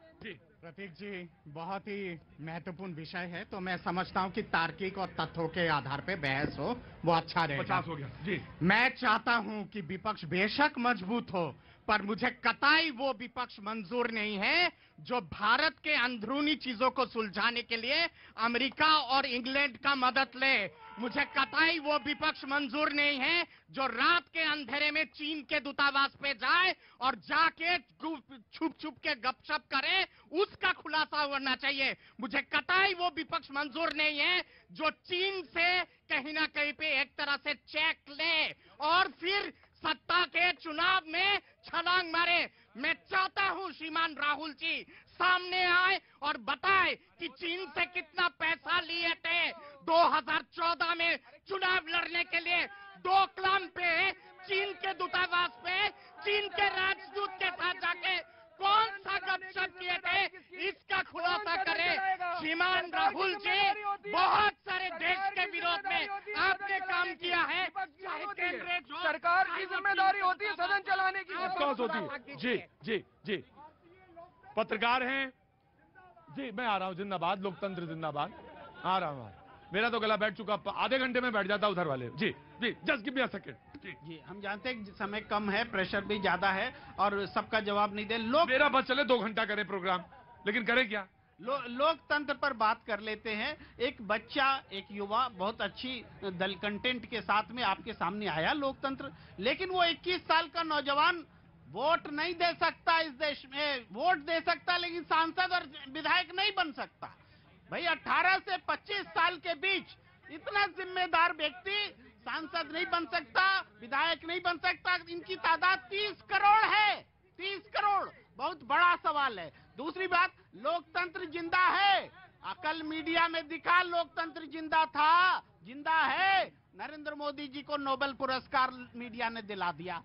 प्रतीक जी बहुत ही महत्वपूर्ण विषय है, तो मैं समझता हूं कि तार्किक और तथ्यों के आधार पे बहस हो वो अच्छा रहेगा। 50 हो गया जी। मैं चाहता हूं कि विपक्ष बेशक मजबूत हो, पर मुझे कतई वो विपक्ष मंजूर नहीं है जो भारत के अंदरूनी चीजों को सुलझाने के लिए अमेरिका और इंग्लैंड का मदद ले। मुझे कतई वो विपक्ष मंजूर नहीं है जो रात के अंधेरे में चीन के दूतावास पे जाए और जाके छुप छुप के गपशप करे, उसका खुलासा होना चाहिए। मुझे कतई वो विपक्ष मंजूर नहीं है जो चीन से कहीं ना कहीं पे एक तरह से चेक ले और फिर सत्ता के चुनाव में छलांग मारे। मैं चाहता हूं श्रीमान राहुल जी सामने आए और बताए कि चीन से कितना पैसा लिए थे 2014 में चुनाव लड़ने के लिए। डोकलाम पे चीन के दूतावास पे चीन के राजदूत के साथ जाके कौन सा गपशप किए थे, इसका खुलासा करे। श्रीमान राहुल जी बहुत सारे देश के विरोध में आपने काम किया है, चाहे केंद्र सरकार की जिम्मेदारी होती है सदन चलाने की, होती है। जी जी जी, पत्रकार हैं जी। मैं आ रहा हूं, जिंदाबाद लोकतंत्र जिंदाबाद। आ रहा हूं। मेरा तो गला बैठ चुका, आधे घंटे में बैठ जाता उधर वाले। जी जी, just give me a second. जी हम जानते हैं समय कम है, प्रेशर भी ज्यादा है और सबका जवाब नहीं दे। मेरा बस चले 2 घंटा करे प्रोग्राम, लेकिन करे क्या? लोकतंत्र पर बात कर लेते हैं। एक बच्चा, एक युवा बहुत अच्छी दल कंटेंट के साथ में आपके सामने आया लोकतंत्र, लेकिन वो 21 साल का नौजवान वोट नहीं दे सकता इस देश में। वोट दे सकता लेकिन सांसद और विधायक नहीं बन सकता। भाई 18 से 25 साल के बीच इतना जिम्मेदार व्यक्ति सांसद नहीं बन सकता, विधायक नहीं बन सकता। इनकी तादाद 30 करोड़ है। 30 करोड़ बहुत बड़ा सवाल है। दूसरी बात, लोकतंत्र जिंदा है। कल मीडिया में दिखा लोकतंत्र जिंदा था, जिंदा है। नरेंद्र मोदी जी को नोबेल पुरस्कार मीडिया ने दिला दिया।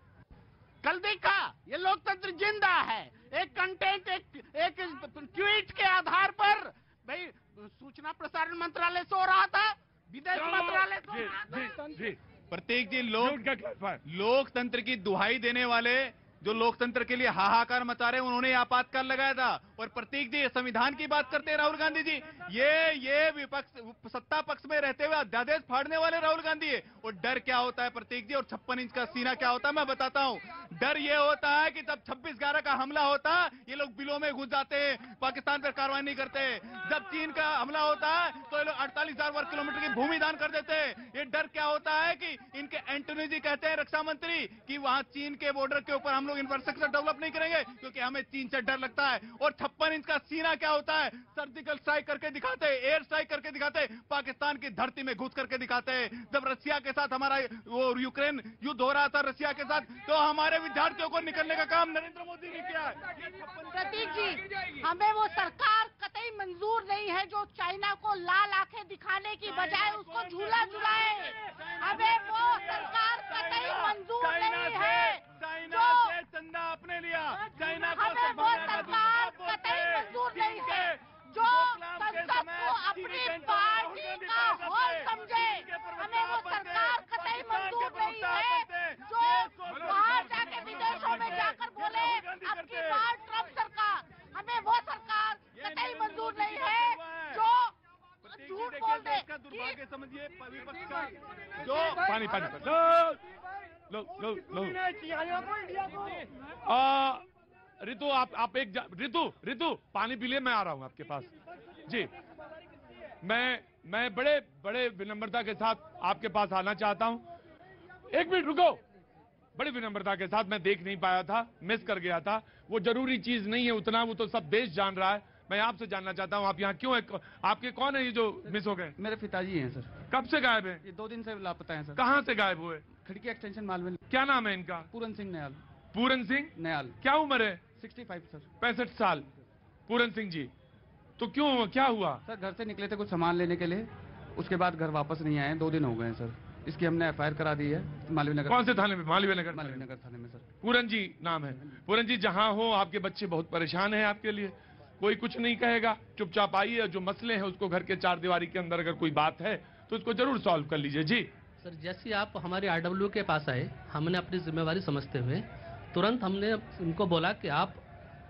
कल देखा ये लोकतंत्र जिंदा है। एक कंटेंट, एक ट्वीट के आधार पर भाई सूचना प्रसारण मंत्रालय सो रहा था, विदेश मंत्रालय सो रहा था। प्रतीक जी लोकतंत्र की दुहाई देने वाले जो लोकतंत्र के लिए हाहाकार मचा रहे हैं, उन्होंने आपातकाल लगाया था। और प्रतीक जी संविधान की बात करते हैं राहुल गांधी जी, ये विपक्ष सत्ता पक्ष में रहते हुए अध्यादेश फाड़ने वाले राहुल गांधी है। और डर क्या होता है प्रतीक जी, और 56 इंच का सीना क्या होता है मैं बताता हूं। डर ये होता है कि जब 26/11 का हमला होता ये लोग बिलों में घुस जाते हैं, पाकिस्तान पर कार्रवाई नहीं करते। जब चीन का हमला होता है तो ये लोग 48,000 वर्ग किलोमीटर की भूमि दान कर देते हैं। ये डर क्या होता है कि इनके एंटोनी जी कहते हैं रक्षा मंत्री कि वहां चीन के बॉर्डर के ऊपर हम लोग इंफ्रास्ट्रक्चर डेवलप नहीं करेंगे क्योंकि हमें चीन से डर लगता है। और 56 इंच का सीना क्या होता है सर्जिकल स्ट्राइक करके दिखाते, एयर स्ट्राइक करके दिखाते, पाकिस्तान की धरती में घुस करके दिखाते हैं। जब रसिया के साथ हमारा वो यूक्रेन युद्ध हो रहा था रसिया के साथ, तो हमारे विद्यार्थियों को निकलने का काम नरेंद्र मोदी ने किया है। प्रतीक जी, हमें वो सरकार कतई मंजूर नहीं है जो चाइना को लाल आंखें दिखाने की बजाय उसको झूला झुलाए। हमें वो सरकार कतई मंजूर नहीं है चाइना से चंदा आपने लिया, चाइना को हमें वो सरकार कतई मंजूर नहीं है जो संसद को अपनी पार्टी का हॉल समझे। हमें वो सरकार कतई मंजूर नहीं है जो बाहर जाके विदेशों में जाकर बोले अब की बार ट्रम्प सरकार। हमें वो सरकार कतई मंजूर नहीं है जो झूठ बोल दे। दुर्भाग्य समझिए विपक्ष का जो पानी ऋतु आप एक ऋतु पानी पी ले, मैं आ रहा हूं आपके पास। जी, मैं बड़े विनम्रता के साथ आपके पास आना चाहता हूं। एक मिनट रुको, बड़ी विनम्रता के साथ, मैं देख नहीं पाया था, मिस कर गया था। वो जरूरी चीज नहीं है उतना, वो तो सब देश जान रहा है। मैं आपसे जानना चाहता हूं आप यहाँ क्यों है, आपके कौन है ये जो मिस हो गए? मेरे पिताजी हैं सर। कब से गायब है? ये 2 दिन से लापता हैं सर। कहाँ से गायब हुए? खिड़की एक्सटेंशन मालवीय। क्या नाम है इनका? पूरन सिंह नयाल। पूरन सिंह नयाल। क्या उम्र है? 65 सर। 65 साल। पूरन सिंह जी, तो क्यों, क्या हुआ? सर घर से निकले थे कुछ सामान लेने के लिए, उसके बाद घर वापस नहीं आए। 2 दिन हो गए सर। इसकी हमने FIR करा दी है मालवीय नगर। कौन से थाने में? मालवीय नगर थाने में सर। पूरन जी नाम है। पूरन जी, जहां हो आपके बच्चे बहुत परेशान हैं आपके लिए, कोई कुछ नहीं कहेगा, चुपचाप आइए। जो मसले हैं उसको घर के 4 दीवारी के अंदर अगर कोई बात है तो उसको जरूर सॉल्व कर लीजिए। जी सर, जैसे आप हमारे RW के पास आए, हमने अपनी जिम्मेवारी समझते हुए तुरंत हमने इनको बोला कि आप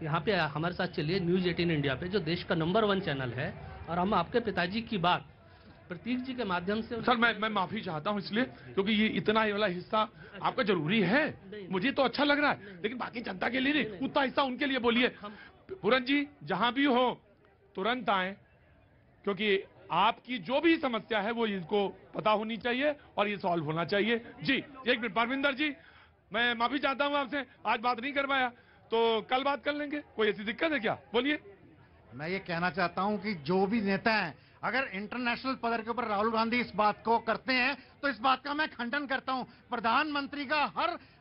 यहाँ पे हमारे साथ चलिए न्यूज़ 18 इंडिया पे, जो देश का नंबर 1 चैनल है, और हम आपके पिताजी की बात प्रतीक जी के माध्यम से। सर मैं माफी चाहता हूँ इसलिए क्योंकि ये इतना ही वाला हिस्सा आपका जरूरी है, मुझे तो अच्छा लग रहा है, लेकिन बाकी जनता के लिए नहीं, उतना हिस्सा उनके लिए बोलिए। पूरन जी, जहां भी हो तुरंत आए, क्योंकि आपकी जो भी समस्या है वो इनको पता होनी चाहिए और ये सॉल्व होना चाहिए। जी एक मिनट परविंदर जी, मैं माफी चाहता हूं आपसे, आज बात नहीं कर पाया, तो कल बात कर लेंगे। कोई ऐसी दिक्कत है क्या? बोलिए। मैं ये कहना चाहता हूं कि जो भी नेता हैं, अगर इंटरनेशनल पदर के ऊपर राहुल गांधी इस बात को करते हैं तो इस बात का मैं खंडन करता हूं। प्रधानमंत्री का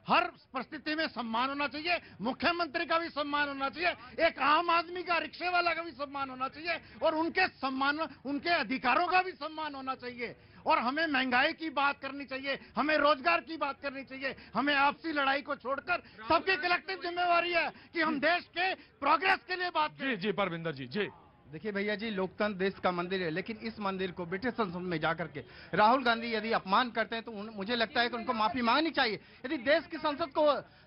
हर परिस्थिति में सम्मान होना चाहिए, मुख्यमंत्री का भी सम्मान होना चाहिए, एक आम आदमी का, रिक्शे वाला का भी सम्मान होना चाहिए, और उनके अधिकारों का भी सम्मान होना चाहिए। और हमें महंगाई की बात करनी चाहिए, हमें रोजगार की बात करनी चाहिए, हमें आपसी लड़ाई को छोड़कर सबकी कलेक्टिव जिम्मेवारी है कि हम देश के प्रोग्रेस के लिए बात करें। जी परविंदर जी। जी देखिए भैया जी, लोकतंत्र देश का मंदिर है, लेकिन इस मंदिर को ब्रिटिश संसद में जाकर के राहुल गांधी यदि अपमान करते हैं तो मुझे लगता है कि उनको माफी मांगनी चाहिए। यदि देश की संसद को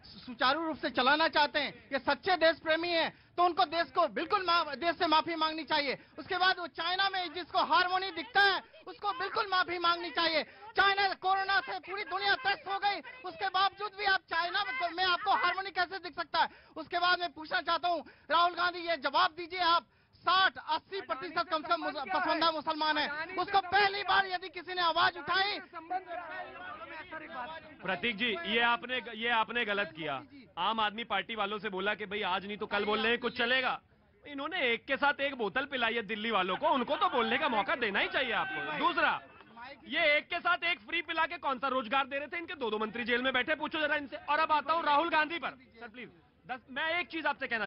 सुचारू रूप से चलाना चाहते हैं, ये सच्चे देश प्रेमी हैं, तो उनको देश को बिल्कुल देश से माफी मांगनी चाहिए। उसके बाद वो चाइना में जिसको हार्मोनी दिखता है उसको बिल्कुल माफी मांगनी चाहिए। चाइना कोरोना से पूरी दुनिया त्रस्त हो गई, उसके बावजूद भी आप चाइना में आपको हार्मोनी कैसे दिख सकता है? उसके बाद मैं पूछना चाहता हूँ राहुल गांधी, ये जवाब दीजिए, आप 60-80% कम से कम पसंदीदा मुसलमान है, उसको पहली बार यदि किसी ने आवाज उठाई। प्रतीक जी, ये आपने गलत किया। आम आदमी पार्टी वालों से बोला कि भाई आज नहीं तो कल बोल रहे हैं, कुछ चलेगा। इन्होंने एक के साथ एक बोतल पिलाई है दिल्ली वालों को, उनको तो बोलने का मौका देना ही चाहिए आपको। दूसरा, ये एक के साथ एक फ्री पिला के कौन सा रोजगार दे रहे थे? इनके 2 मंत्री जेल में बैठे, पूछो जरा इनसे। और अब आता हूँ राहुल गांधी पर। सर प्लीज, मैं एक चीज आपसे कहना